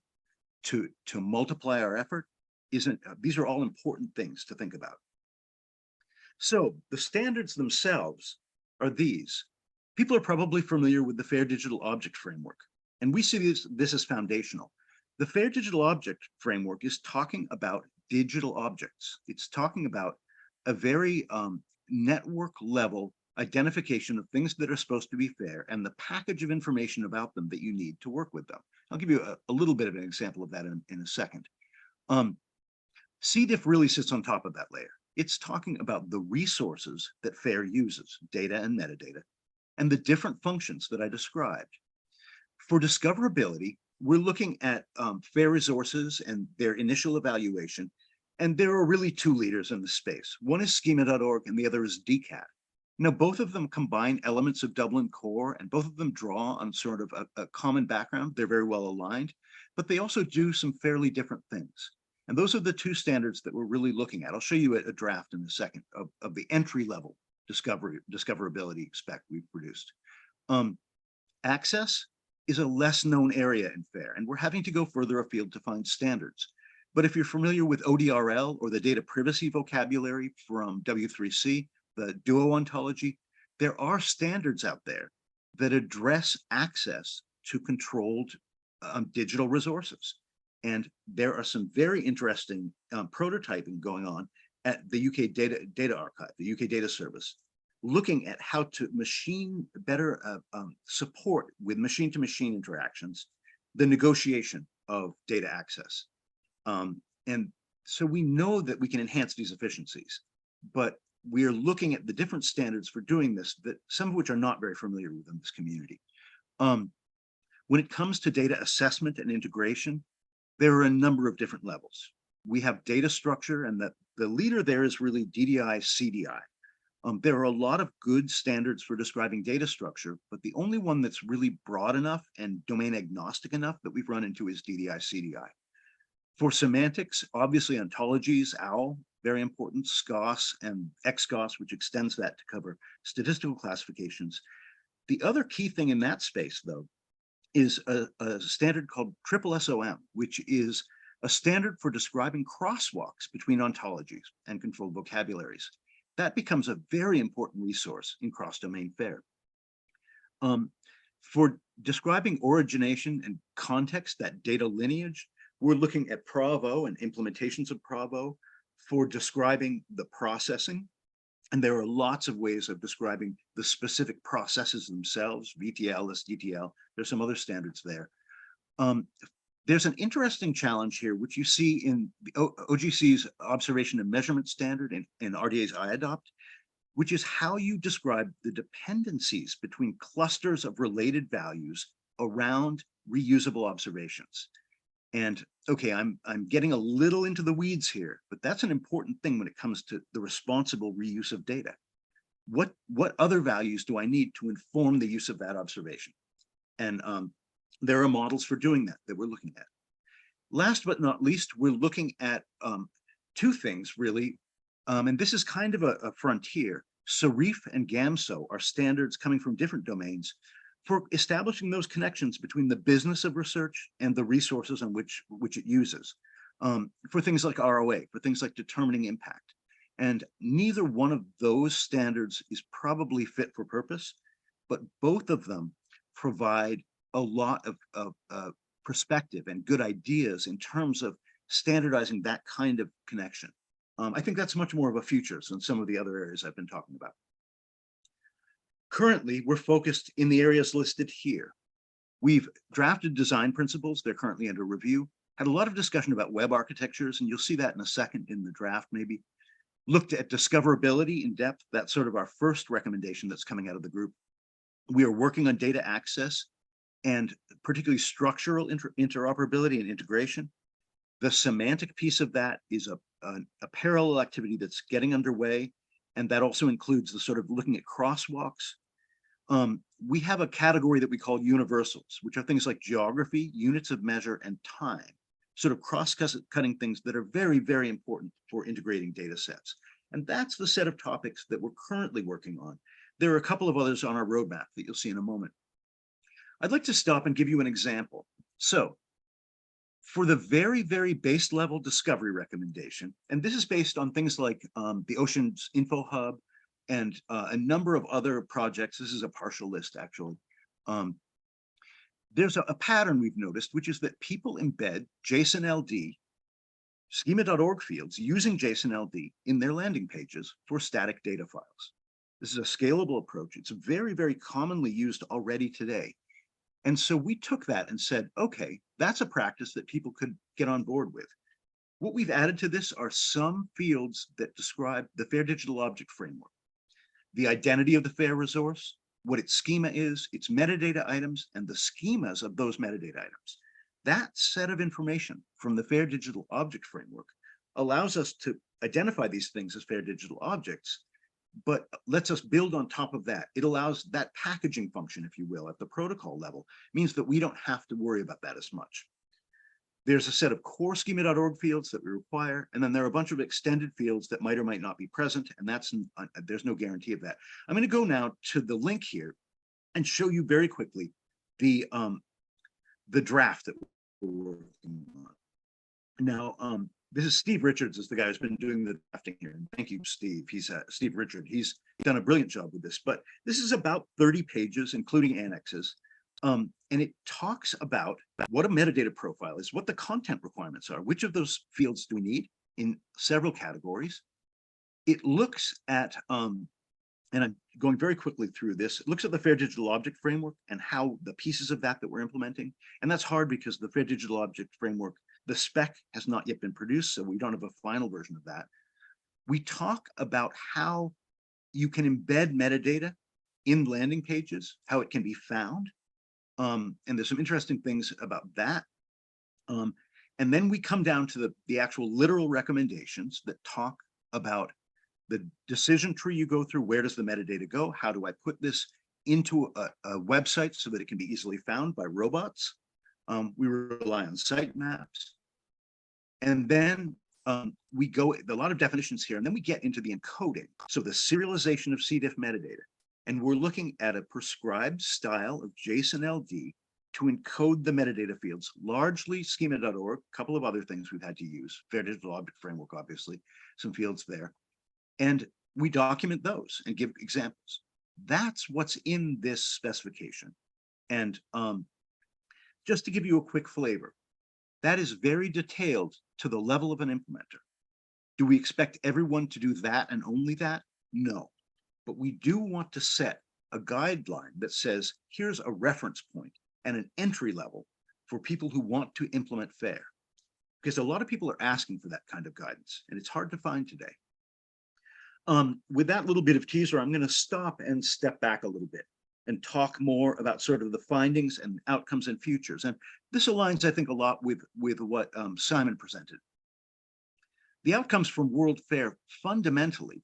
to multiply our effort these are all important things to think about. So the standards themselves are these. People are probably familiar with the FAIR Digital Object Framework, and we see this as foundational. The FAIR Digital Object Framework is talking about digital objects. It's talking about a very network level identification of things that are supposed to be fair and the package of information about them that you need to work with them. I'll give you a little bit of an example of that in a second. CDIF really sits on top of that layer. It's talking about the resources that FAIR uses, data and metadata, and the different functions that I described. For discoverability, we're looking at FAIR resources and their initial evaluation, and there are really two leaders in the space. One is schema.org and the other is DCAT. Now, both of them combine elements of Dublin Core, and both of them draw on sort of a common background. They're very well aligned, but they also do some fairly different things. And those are the two standards that we're really looking at. I'll show you a draft in a second of the entry-level discoverability spec we've produced. Access is a less known area in FAIR, and we're having to go further afield to find standards. But if you're familiar with ODRL or the data privacy vocabulary from W3C, the Duo ontology, there are standards out there that address access to controlled digital resources. And there are some very interesting prototyping going on at the UK Data Archive, the UK Data Service, looking at how to better support with machine-to-machine interactions, the negotiation of data access. And so we know that we can enhance these efficiencies, but we are looking at the different standards for doing this, some of which are not very familiar with in this community. When it comes to data assessment and integration, there are a number of different levels. We have data structure, and the leader there is really DDI CDI. There are a lot of good standards for describing data structure, but the only one that's really broad enough and domain agnostic enough that we've run into is DDI CDI. For semantics, obviously ontologies, OWL, very important, SCOS and XCOS, which extends that to cover statistical classifications. The other key thing in that space, though, is a standard called SSSOM, which is a standard for describing crosswalks between ontologies and controlled vocabularies. That becomes a very important resource in cross-domain FAIR. For describing origination and context, that data lineage, we're looking at Pravo and implementations of Pravo for describing the processing. And there are lots of ways of describing the specific processes themselves, VTL, SDTL. There's some other standards there. There's an interesting challenge here, which you see in the OGC's observation and measurement standard and RDA's IADOPT, which is how you describe the dependencies between clusters of related values around reusable observations. And okay, I'm getting a little into the weeds here, but that's an important thing when it comes to the responsible reuse of data. What other values do I need to inform the use of that observation? And there are models for doing that we're looking at. Last but not least, we're looking at two things really, and this is kind of a frontier. SARIF and GAMSO are standards coming from different domains for establishing those connections between the business of research and the resources on which it uses. for things like ROA, for things like determining impact. And neither one of those standards is probably fit for purpose, but both of them provide a lot of perspective and good ideas in terms of standardizing that kind of connection. I think that's much more of a future than some of the other areas I've been talking about. Currently, we're focused in the areas listed here. We've drafted design principles. They're currently under review. Had a lot of discussion about web architectures, and you'll see that in a second in the draft maybe. Looked at discoverability in depth. That's sort of our first recommendation that's coming out of the group. We are working on data access and particularly structural interoperability and integration. The semantic piece of that is a parallel activity that's getting underway, and that also includes the sort of looking at crosswalks. We have a category that we call universals, which are things like geography, units of measure, and time, sort of cross-cutting things that are very, very important for integrating data sets. And that's the set of topics that we're currently working on. There are a couple of others on our roadmap that you'll see in a moment. I'd like to stop and give you an example. So for the very, very base level discovery recommendation, and this is based on things like the Oceans Info Hub and a number of other projects. This is a partial list, actually. There's a pattern we've noticed, which is that people embed JSON-LD schema.org fields using JSON-LD in their landing pages for static data files. This is a scalable approach. It's very, very commonly used already today. And so we took that and said, okay, that's a practice that people could get on board with. What we've added to this are some fields that describe the FAIR Digital Object Framework, the identity of the FAIR resource, what its schema is, its metadata items, and the schemas of those metadata items. That set of information from the FAIR Digital Object Framework allows us to identify these things as FAIR Digital Objects, but lets us build on top of that. It allows that packaging function, if you will, at the protocol level, means that we don't have to worry about that as much. There's a set of core schema.org fields that we require, and then there are a bunch of extended fields that might or might not be present, and there's no guarantee of that. I'm going to go now to the link here and show you very quickly the draft that we're working on. Now, this is Steve Richards, is the guy who's been doing the drafting here. And thank you, Steve. He's Steve Richard. He's done a brilliant job with this. But this is about 30 pages, including annexes. And it talks about what a metadata profile is, what the content requirements are, which of those fields do we need in several categories. It looks at, and I'm going very quickly through this, it looks at the FAIR Digital Object Framework and how the pieces of that we're implementing. And that's hard because the FAIR Digital Object Framework, the spec has not yet been produced, so we don't have a final version of that. We talk about how you can embed metadata in landing pages, how it can be found. And there's some interesting things about that. And then we come down to the actual literal recommendations that talk about the decision tree you go through. Where does the metadata go? How do I put this into a website so that it can be easily found by robots? We rely on sitemaps. And then we go, a lot of definitions here, and then we get into the encoding. So the serialization of CDIF metadata. And we're looking at a prescribed style of JSON-LD to encode the metadata fields, largely schema.org, a couple of other things we've had to use, FAIR Digital Object Framework, obviously, some fields there. And we document those and give examples. That's what's in this specification. And just to give you a quick flavor, that is very detailed to the level of an implementer. Do we expect everyone to do that and only that? No. But we do want to set a guideline that says, here's a reference point and an entry level for people who want to implement FAIR. Because a lot of people are asking for that kind of guidance, and it's hard to find today. With that little bit of teaser, I'm going to stop and step back a little bit and talk more about sort of the findings and outcomes and futures. And this aligns, I think, a lot with what Simon presented. The outcomes from WorldFAIR fundamentally,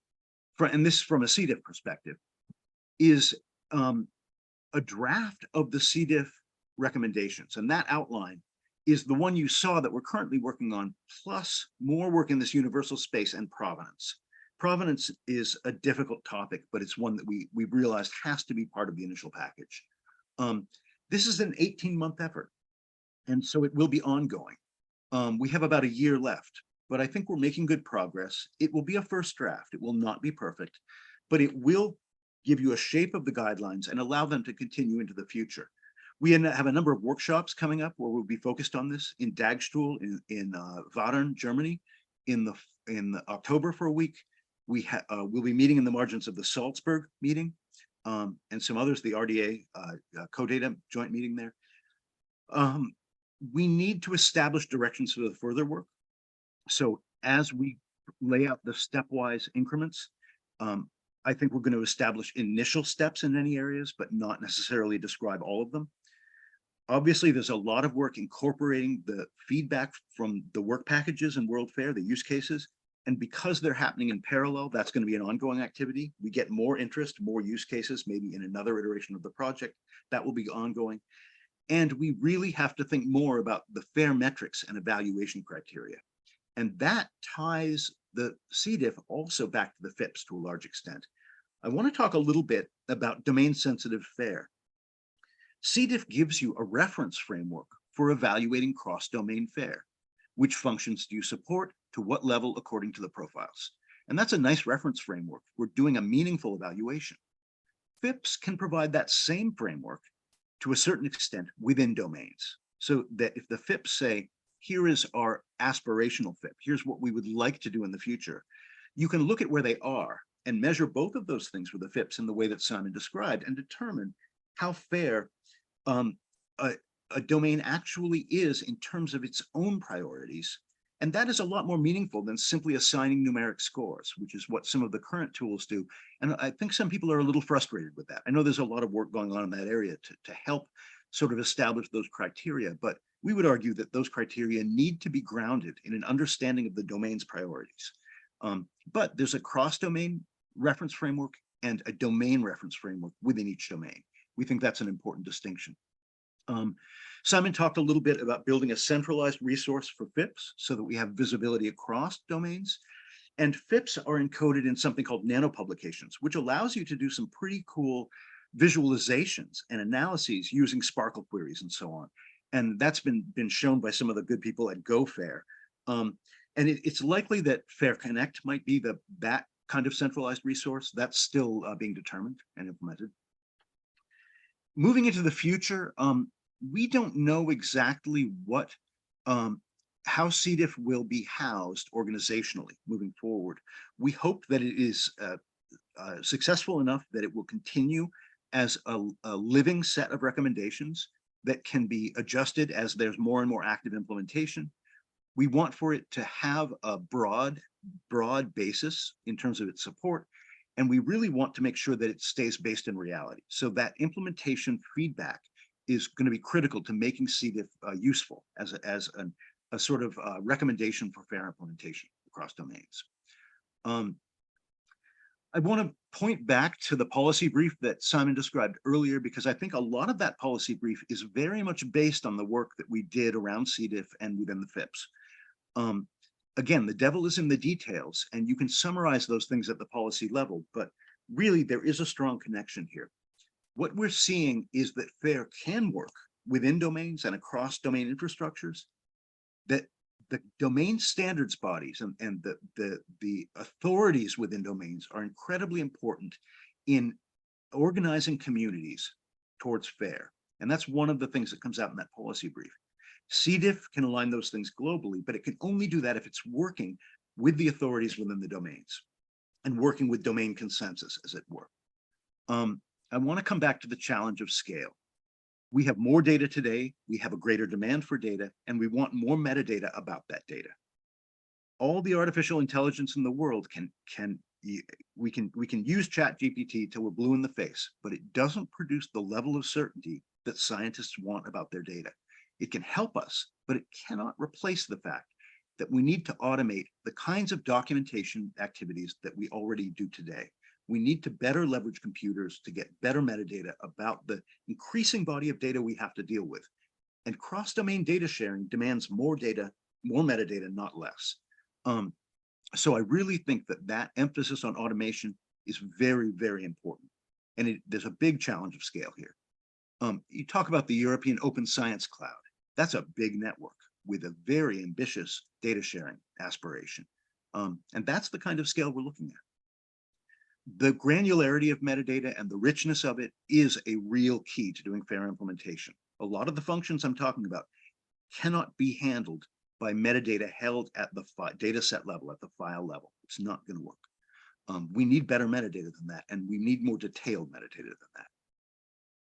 and this from a CDIF perspective, is a draft of the CDIF recommendations. And that outline is the one you saw that we're currently working on, plus more work in this universal space and provenance. Provenance is a difficult topic, but it's one that we realized has to be part of the initial package. This is an 18-month effort, and so it will be ongoing. We have about a year left, but I think we're making good progress. It will be a first draft. It will not be perfect, but it will give you a shape of the guidelines and allow them to continue into the future. We have a number of workshops coming up where we'll be focused on this in Dagstuhl in Wadern, Germany, in October for a week. We'll be meeting in the margins of the Salzburg meeting and some others, the RDA CODATA joint meeting there. We need to establish directions for the further work. So as we lay out the stepwise increments, I think we're going to establish initial steps in many areas, but not necessarily describe all of them. Obviously, there's a lot of work incorporating the feedback from the work packages in WorldFAIR, the use cases. And because they're happening in parallel, that's going to be an ongoing activity. We get more interest, more use cases, maybe in another iteration of the project. That will be ongoing. And we really have to think more about the FAIR metrics and evaluation criteria. And that ties the CDIF also back to the FIPS to a large extent. I want to talk a little bit about domain-sensitive FAIR. CDIF gives you a reference framework for evaluating cross-domain FAIR. Which functions do you support, to what level according to the profiles? And that's a nice reference framework. We're doing a meaningful evaluation. FIPS can provide that same framework to a certain extent within domains. So that if the FIPS say, here is our aspirational FIP, here's what we would like to do in the future, you can look at where they are and measure both of those things for the FIPS in the way that Simon described and determine how fair a domain actually is in terms of its own priorities. And that is a lot more meaningful than simply assigning numeric scores, which is what some of the current tools do. And I think some people are a little frustrated with that. I know there's a lot of work going on in that area to help sort of establish those criteria, but we would argue that those criteria need to be grounded in an understanding of the domain's priorities. But there's a cross-domain reference framework and a domain reference framework within each domain. We think that's an important distinction. Simon talked a little bit about building a centralized resource for FIPS so that we have visibility across domains. And FIPS are encoded in something called nanopublications, which allows you to do some pretty cool visualizations and analyses using Sparkle queries and so on. And that's been shown by some of the good people at WorldFAIR. And it's likely that FAIR Connect might be that kind of centralized resource. That's still being determined and implemented. Moving into the future, we don't know exactly how CDIF will be housed organizationally moving forward. We hope that it is successful enough that it will continue as a living set of recommendations that can be adjusted as there's more and more active implementation. We want for it to have a broad basis in terms of its support. And we really want to make sure that it stays based in reality. So that implementation feedback is going to be critical to making CDIF useful as a sort of recommendation for FAIR implementation across domains. I want to point back to the policy brief that Simon described earlier, because I think a lot of that policy brief is very much based on the work that we did around CDIF and within the FIPS. Again, the devil is in the details, and you can summarize those things at the policy level, but really there is a strong connection here. What we're seeing is that FAIR can work within domains and across domain infrastructures, that the domain standards bodies and the authorities within domains are incredibly important in organizing communities towards FAIR. And that's one of the things that comes out in that policy brief. CDIF can align those things globally, but it can only do that if it's working with the authorities within the domains and working with domain consensus, as it were. I want to come back to the challenge of scale. We have more data today, we have a greater demand for data, and we want more metadata about that data. All the artificial intelligence in the world we can use ChatGPT till we're blue in the face, but it doesn't produce the level of certainty that scientists want about their data. It can help us, but it cannot replace the fact that we need to automate the kinds of documentation activities that we already do today. We need to better leverage computers to get better metadata about the increasing body of data we have to deal with. And cross-domain data sharing demands more data, more metadata, not less. So I really think that emphasis on automation is very, very important. And there's a big challenge of scale here. You talk about the European Open Science Cloud. That's a big network. with a very ambitious data sharing aspiration. And that's the kind of scale we're looking at. The granularity of metadata and the richness of it is a real key to doing FAIR implementation. A lot of the functions I'm talking about cannot be handled by metadata held at the data set level, at the file level. It's not going to work. We need better metadata than that, and we need more detailed metadata than that.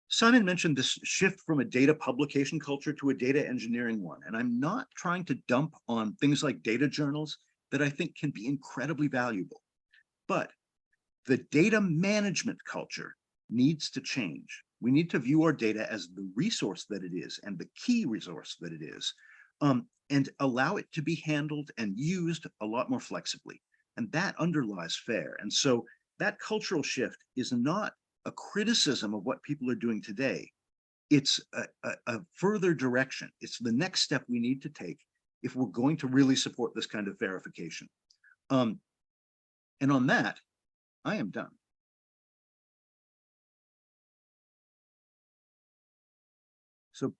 Simon mentioned this shift from a data publication culture to a data engineering one, and I'm not trying to dump on things like data journals that I think can be incredibly valuable. But the data management culture needs to change. We need to view our data as the resource that it is and the key resource that it is, and allow it to be handled and used a lot more flexibly. And that underlies FAIR. And so that cultural shift is not a criticism of what people are doing today. It's a further direction. It's the next step we need to take if we're going to really support this kind of verification. And on that, I am done. So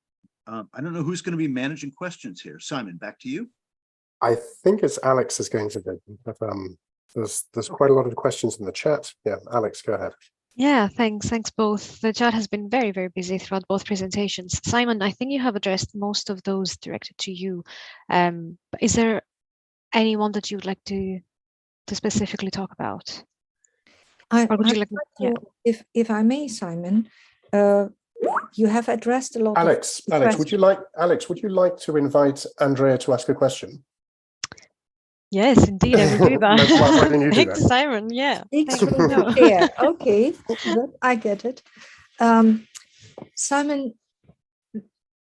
I don't know who's going to be managing questions here. Simon, back to you. I think it's Alex is going to do, but there's quite a lot of questions in the chat. Yeah, Alex, go ahead. Yeah, thanks both. The chat has been very, very busy throughout both presentations. Simon, I think you have addressed most of those directed to you. But is there anyone that you would like to specifically talk about? Or would you like? Yeah. If I may, Simon, you have addressed a lot. Alex, would you like to invite Andrea to ask a question? Yes, indeed, I will do that. Why didn't you do Thanks, that? Simon. Yeah. Yeah, okay, I get it. Simon,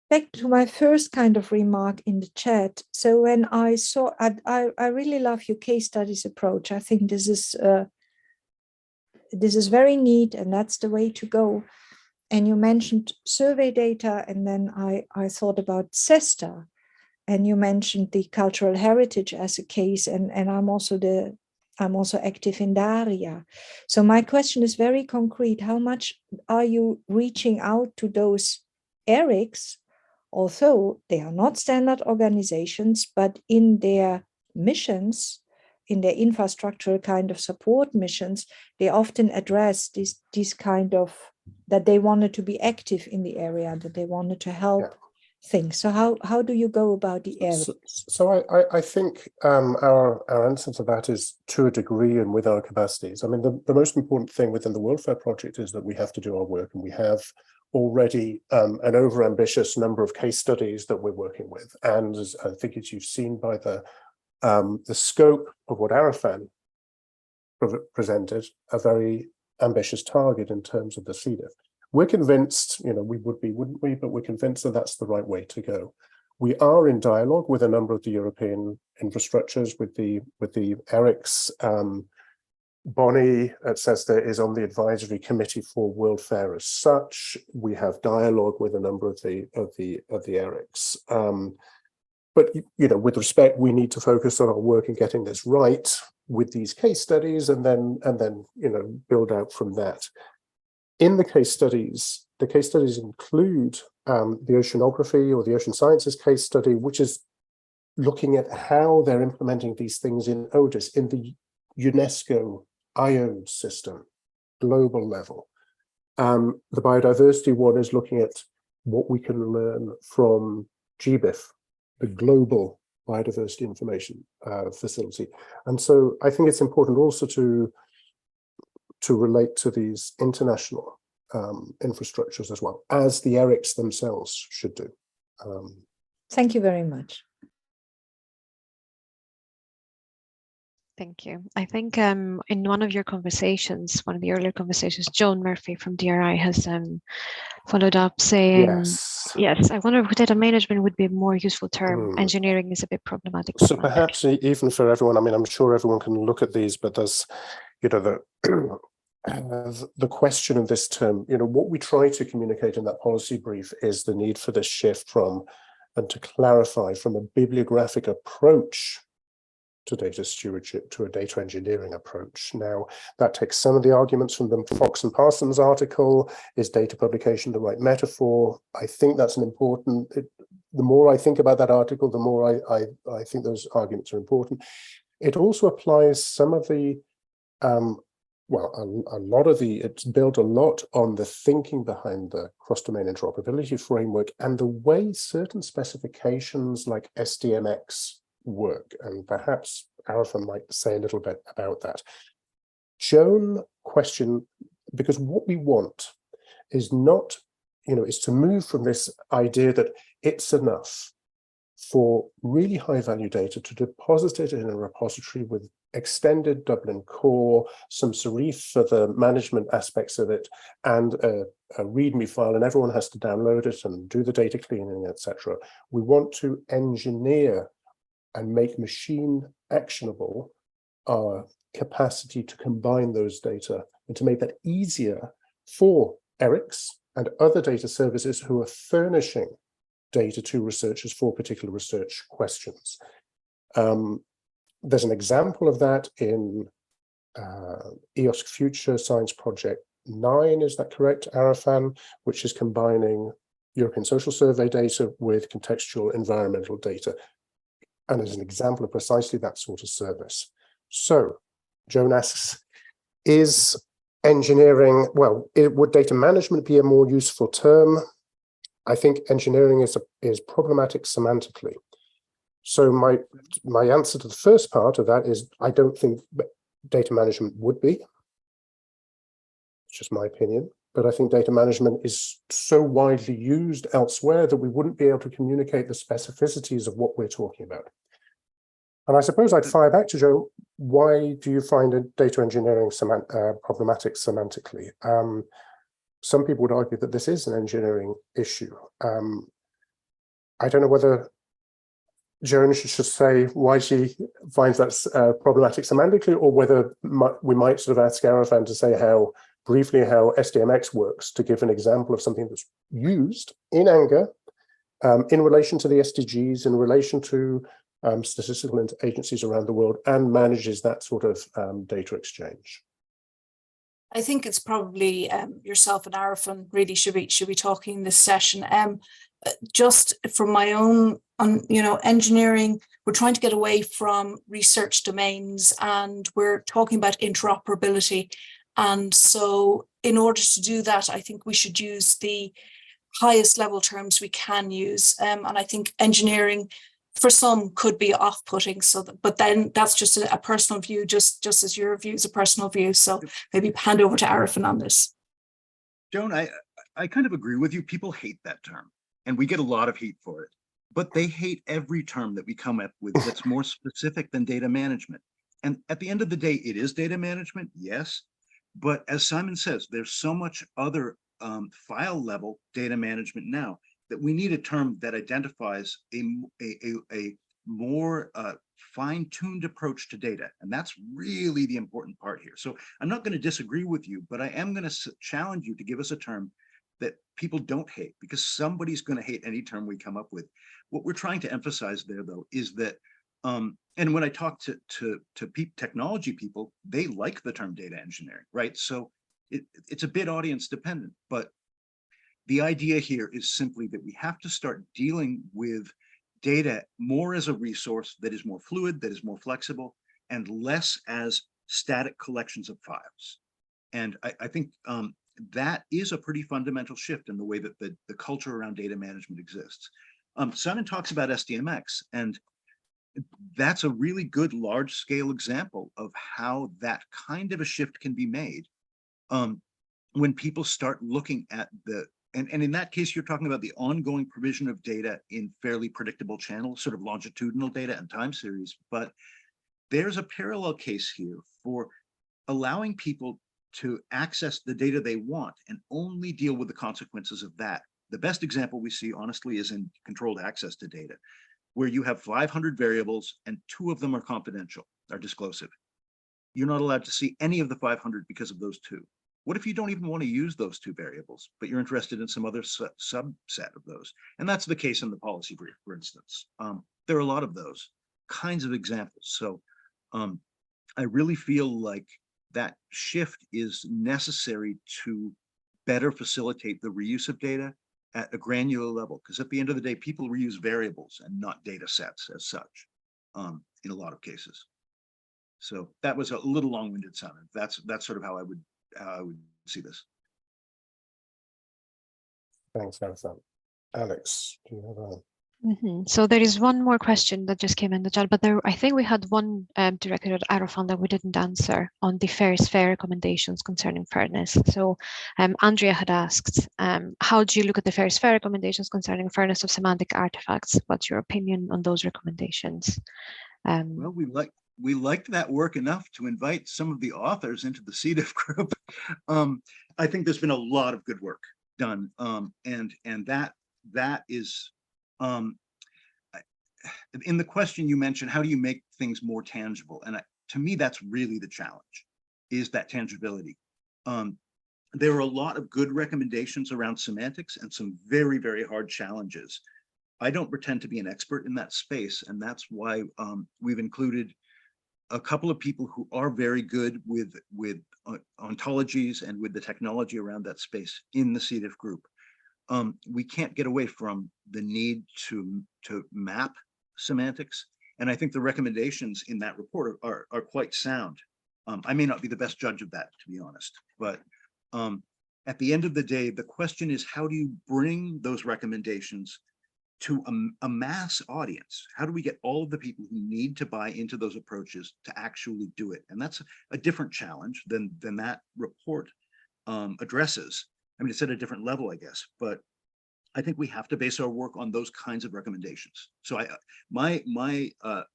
back to my first kind of remark in the chat. So when I saw, I really love your case studies approach. I think this is very neat, and that's the way to go. And you mentioned survey data, and then I thought about CESTA. And you mentioned the cultural heritage as a case, and I'm also active in DARIA. So my question is very concrete. How much are you reaching out to those ERICs, although they are not standard organizations, but in their missions, in their infrastructural kind of support missions, they often address these kind of, that they wanted to be active in the area, that they wanted to help things. So how do you go about the area? So I think our answer to that is to a degree and with our capacities. I mean, the most important thing within the WorldFAIR project is that we have to do our work, and we have already an overambitious number of case studies that we're working with. And as I think as you've seen by the scope of what Arafan presented, a very ambitious target in terms of the CDIF. We're convinced, we would be, wouldn't we? But we're convinced that that's the right way to go. We are in dialogue with a number of the European infrastructures, with the ERICs. Bonnie at CESTA is on the advisory committee for WorldFAIR as such. We have dialogue with a number of the ERICs. But with respect, we need to focus on our work in getting this right with these case studies, and then build out from that. In the case studies include the oceanography or the ocean sciences case study, which is looking at how they're implementing these things in ODIS, in the UNESCO IOD system, global level. The biodiversity one is looking at what we can learn from GBIF, the Global Biodiversity Information Facility. And so I think it's important also to relate to these international infrastructures as well, as the ERICs themselves should do. Thank you very much. Thank you. I think in one of your conversations, one of the earlier conversations, Joan Murphy from DRI has followed up saying, yes, I wonder if data management would be a more useful term. Engineering is a bit problematic. So perhaps even for everyone, I mean, I'm sure everyone can look at these, but there's, the question of this term, what we try to communicate in that policy brief is the need for this shift from, and to clarify, from a bibliographic approach to data stewardship to a data engineering approach. Now, that takes some of the arguments from the Fox and Parsons article. Is data publication the right metaphor? I think that's an important, the more I think about that article, the more I think those arguments are important. It also applies some of the, well, a lot of it's built a lot on the thinking behind the cross-domain interoperability framework and the way certain specifications like SDMX work. And perhaps Arafan might say a little bit about that. Joan questioned, because what we want is not, is to move from this idea that it's enough for really high value data to deposit it in a repository with extended Dublin core, some serif for the management aspects of it, and a README file, and everyone has to download it and do the data cleaning, etc. We want to engineer and make machine actionable our capacity to combine those data and to make that easier for ERICs and other data services who are furnishing data to researchers for particular research questions. There's an example of that in EOSC Future Science Project 9, is that correct, Arafan, which is combining European Social Survey data with contextual environmental data, and as an example of precisely that sort of service. So, Joan asks, is engineering, well, would data management be a more useful term? I think engineering is problematic semantically. So my answer to the first part of that is I don't think data management would be. It's just my opinion. But I think data management is so widely used elsewhere that we wouldn't be able to communicate the specificities of what we're talking about. And I suppose I'd fire back to Joe. Why do you find data engineering problematic semantically? Some people would argue that this is an engineering issue. I don't know whether Joan should just say why she finds that problematic semantically, or whether we might sort of ask Arafan to say briefly how SDMX works, to give an example of something that's used in anger in relation to the SDGs, in relation to statistical agencies around the world, and manages that sort of data exchange. I think it's probably yourself and Arafan really should be talking this session. Just from my own, engineering, we're trying to get away from research domains, and we're talking about interoperability. And so in order to do that, I think we should use the highest level terms we can use. And I think engineering for some could be off-putting, but then that's just a personal view, just as your view is a personal view. So maybe hand over to Arafan on this. Joan, I kind of agree with you. People hate that term, and we get a lot of heat for it, but they hate every term that we come up with that's more specific than data management. And at the end of the day, it is data management, yes, but as Simon says, there's so much other file level data management now that we need a term that identifies a more fine-tuned approach to data. And that's really the important part here. So I'm not going to disagree with you, but I am going to challenge you to give us a term that people don't hate, because somebody's going to hate any term we come up with. What we're trying to emphasize there, though, is that, and when I talk to technology people, they like the term data engineering, right? So it's a bit audience dependent, but the idea here is simply that we have to start dealing with data more as a resource that is more fluid, that is more flexible, and less as static collections of files. And I think that is a pretty fundamental shift in the way that the culture around data management exists. Simon talks about SDMX, and that's a really good large-scale example of how that kind of a shift can be made when people start looking at and in that case, you're talking about the ongoing provision of data in fairly predictable channels, sort of longitudinal data and time series. But there's a parallel case here for allowing people to access the data they want and only deal with the consequences of that. The best example we see, honestly, is in controlled access to data, where you have 500 variables and 2 of them are confidential, are disclosive. You're not allowed to see any of the 500 because of those 2. What if you don't even want to use those 2 variables, but you're interested in some other subset of those? And that's the case in the policy brief, for instance. There are a lot of those kinds of examples. So I really feel like that shift is necessary to better facilitate the reuse of data at a granular level, because at the end of the day, people reuse variables and not data sets as such in a lot of cases. So that was a little long-winded, Simon. That's sort of how I would see this. Thanks, Alison. Alex, do you have a... So there is one more question that just came in the chat, but I think we had one directed at Arafan that we didn't answer on the FAIR recommendations concerning fairness. So Andrea had asked, how do you look at the FAIR recommendations concerning fairness of semantic artifacts? What's your opinion on those recommendations? Well, we liked that work enough to invite some of the authors into the CDIF group. I think there's been a lot of good work done, and that is. In the question you mentioned, how do you make things more tangible? And to me, that's really the challenge, is that tangibility. There are a lot of good recommendations around semantics and some very, very hard challenges. I don't pretend to be an expert in that space, and that's why we've included a couple of people who are very good with ontologies and with the technology around that space in the CDIF group. We can't get away from the need to map semantics. And I think the recommendations in that report are quite sound. I may not be the best judge of that, to be honest, but at the end of the day, the question is, how do you bring those recommendations to a mass audience? How do we get all of the people who need to buy into those approaches to actually do it? And that's a different challenge than that report addresses. I mean, it's at a different level, I guess, but I think we have to base our work on those kinds of recommendations. So my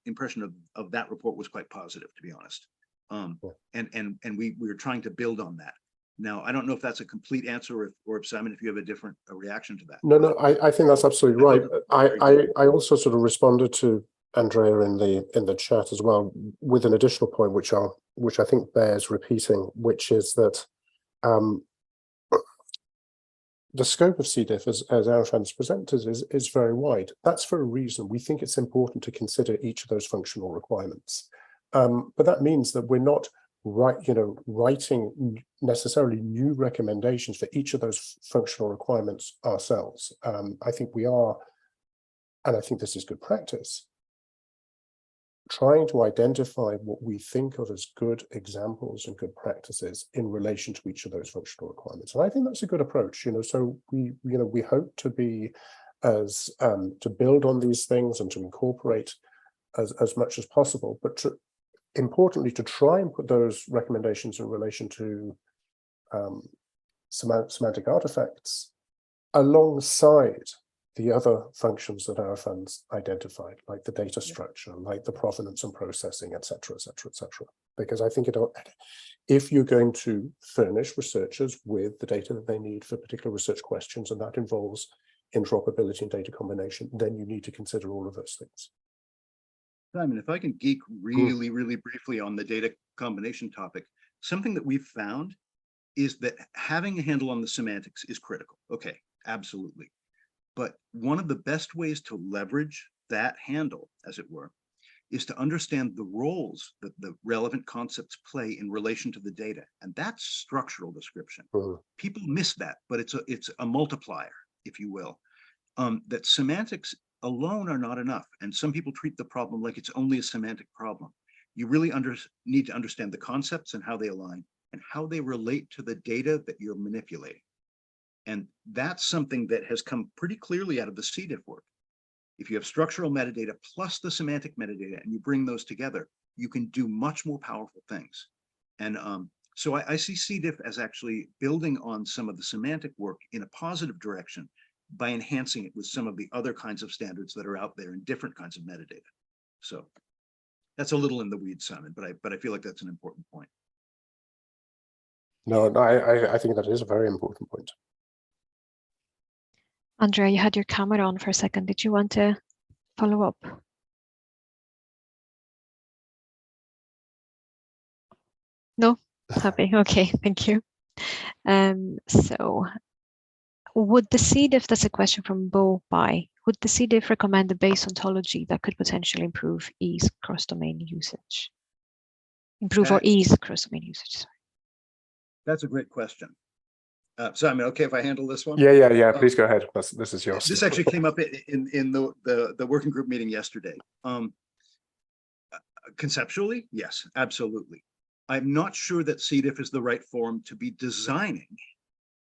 impression of that report was quite positive, to be honest. And we were trying to build on that. Now, I don't know if that's a complete answer, or if Simon, if you have a different reaction to that. No, I think that's absolutely right. I also sort of responded to Andrea in the chat as well with an additional point, which I think bears repeating, which is that the scope of CDIF, as Arafan has presented, is very wide. That's for a reason. We think it's important to consider each of those functional requirements. But that means that we're not writing necessarily new recommendations for each of those functional requirements ourselves. I think we are, and I think this is good practice, trying to identify what we think of as good examples and good practices in relation to each of those functional requirements. And I think that's a good approach, so we hope to be to build on these things and to incorporate as much as possible, but importantly, to try and put those recommendations in relation to semantic artifacts alongside the other functions that Arafan's identified, like the data structure, like the provenance and processing, et cetera, et cetera, et cetera. Because I think if you're going to furnish researchers with the data that they need for particular research questions, and that involves interoperability and data combination, then you need to consider all of those things. Simon, if I can geek really, really briefly on the data combination topic, something that we've found is that having a handle on the semantics is critical. Okay, absolutely. But one of the best ways to leverage that handle, as it were, is to understand the roles that the relevant concepts play in relation to the data. And that's structural description. People miss that, but it's a multiplier, if you will, that semantics alone are not enough. And some people treat the problem like it's only a semantic problem. You really need to understand the concepts and how they align and how they relate to the data that you're manipulating. And that's something that has come pretty clearly out of the CDIF work. If you have structural metadata plus the semantic metadata and you bring those together, you can do much more powerful things. And so I see CDIF as actually building on some of the semantic work in a positive direction by enhancing it with some of the other kinds of standards that are out there in different kinds of metadata. So that's a little in the weeds, Simon, but I feel like that's an important point. No, I think that is a very important point. Andrea, you had your camera on for a second. Did you want to follow up? No? Happy. Okay, thank you. So would the CDIF, that's a question from Bo Bai, would the CDIF recommend a base ontology that could potentially improve ease cross-domain usage? Improve or ease cross-domain usage, sorry. That's a great question. Simon, okay if I handle this one? Yeah. Please go ahead. This is yours. This actually came up in the working group meeting yesterday. Conceptually, yes, absolutely. I'm not sure that C. diff is the right form to be designing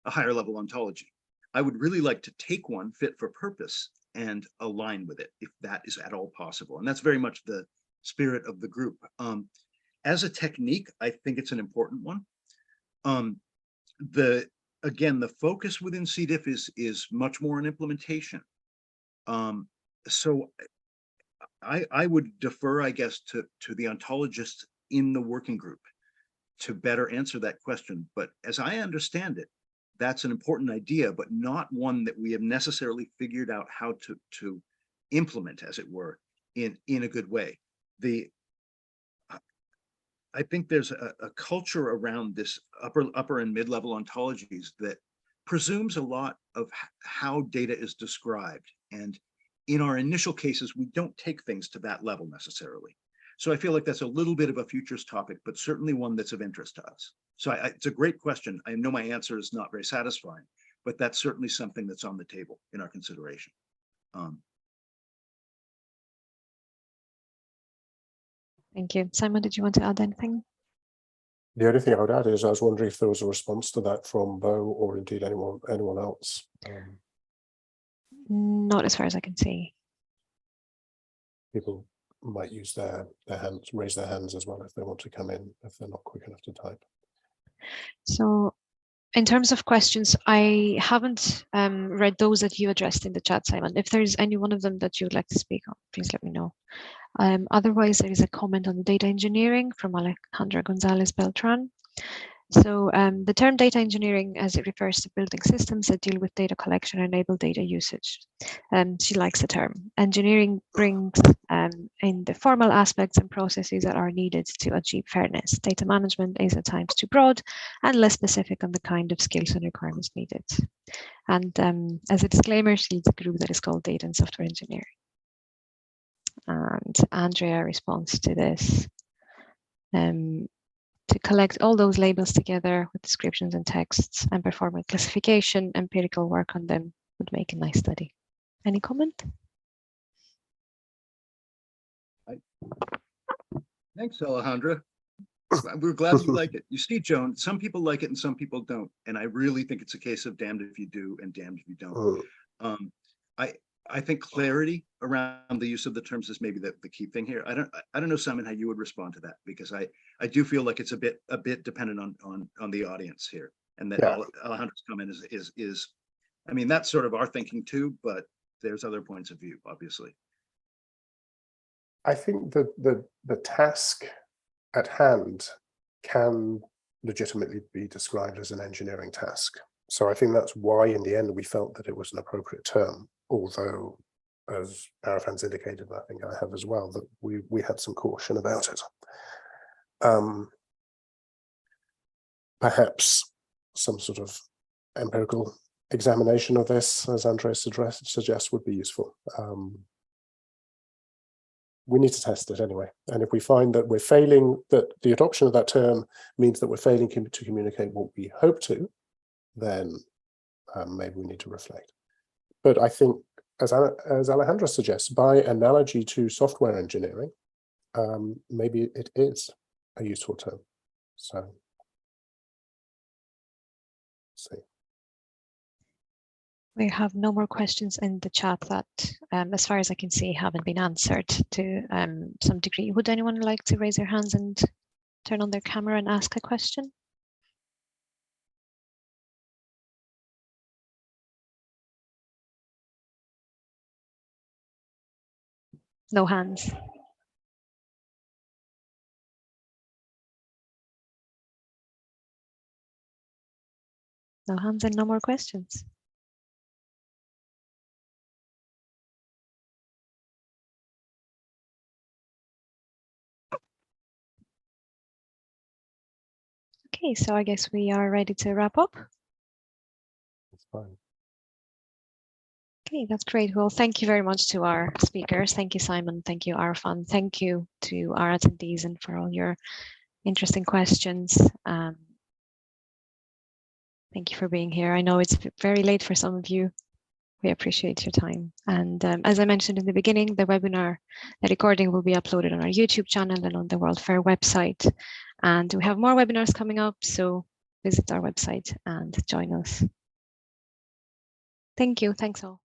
a higher level ontology. I would really like to take one fit for purpose and align with it, if that is at all possible. And that's very much the spirit of the group. As a technique, I think it's an important one. Again, the focus within C. diff is much more on implementation. So I would defer, I guess, to the ontologists in the working group to better answer that question. But as I understand it, that's an important idea, but not one that we have necessarily figured out how to implement, as it were, in a good way. I think there's a culture around this upper and mid-level ontologies that presumes a lot of how data is described. And in our initial cases, we don't take things to that level necessarily. So I feel like that's a little bit of a futures topic, but certainly one that's of interest to us. So it's a great question. I know my answer is not very satisfying, but that's certainly something that's on the table in our consideration. Thank you. Simon, did you want to add anything? The only thing I would add is I was wondering if there was a response to that from Bo or indeed anyone else. Not as far as I can see. People might use their hands, raise their hands as well if they want to come in, if they're not quick enough to type. So in terms of questions, I haven't read those that you addressed in the chat, Simon. If there's any one of them that you would like to speak on, please let me know. Otherwise, there is a comment on the data engineering from Alejandra Gonzalez Beltran. So the term data engineering, as it refers to building systems that deal with data collection and enable data usage. She likes the term. Engineering brings in the formal aspects and processes that are needed to achieve fairness. Data management is at times too broad and less specific on the kind of skills and requirements needed. And as a disclaimer, she leads a group that is called Data and Software Engineering. And Andrea responds to this. To collect all those labels together with descriptions and texts and perform a classification, empirical work on them would make a nice study. Any comment? Thanks, Alejandra. We're glad you like it. You see, Joan, some people like it and some people don't. And I really think it's a case of damned if you do and damned if you don't. I think clarity around the use of the terms is maybe the key thing here. I don't know, Simon, how you would respond to that, because I do feel like it's a bit dependent on the audience here, and that Alejandra's comment is I mean, that's sort of our thinking too, but there's other points of view, obviously. I think that the task at hand can legitimately be described as an engineering task. So I think that's why in the end we felt that it was an appropriate term. Although, as Arafan's indicated, I think I have as well, that we had some caution about it. Perhaps some sort of empirical examination of this, as Andres suggests, would be useful. We need to test it anyway. And if we find that we're failing, that the adoption of that term means that we're failing to communicate what we hope to, then maybe we need to reflect. But I think, as Alejandra suggests, by analogy to software engineering, maybe it is a useful term. So, let's see. We have no more questions in the chat that, as far as I can see, haven't been answered to some degree. Would anyone like to raise their hands and turn on their camera and ask a question? No hands. No hands and no more questions. Okay, so I guess we are ready to wrap up. That's fine. Okay, that's great. Well, thank you very much to our speakers. Thank you, Simon. Thank you, Arfan. Thank you to our attendees and for all your interesting questions. Thank you for being here. I know it's very late for some of you. We appreciate your time. And as I mentioned in the beginning, the webinar, the recording will be uploaded on our YouTube channel and on the WorldFAIR website. And we have more webinars coming up, so visit our website and join us. Thank you. Thanks all.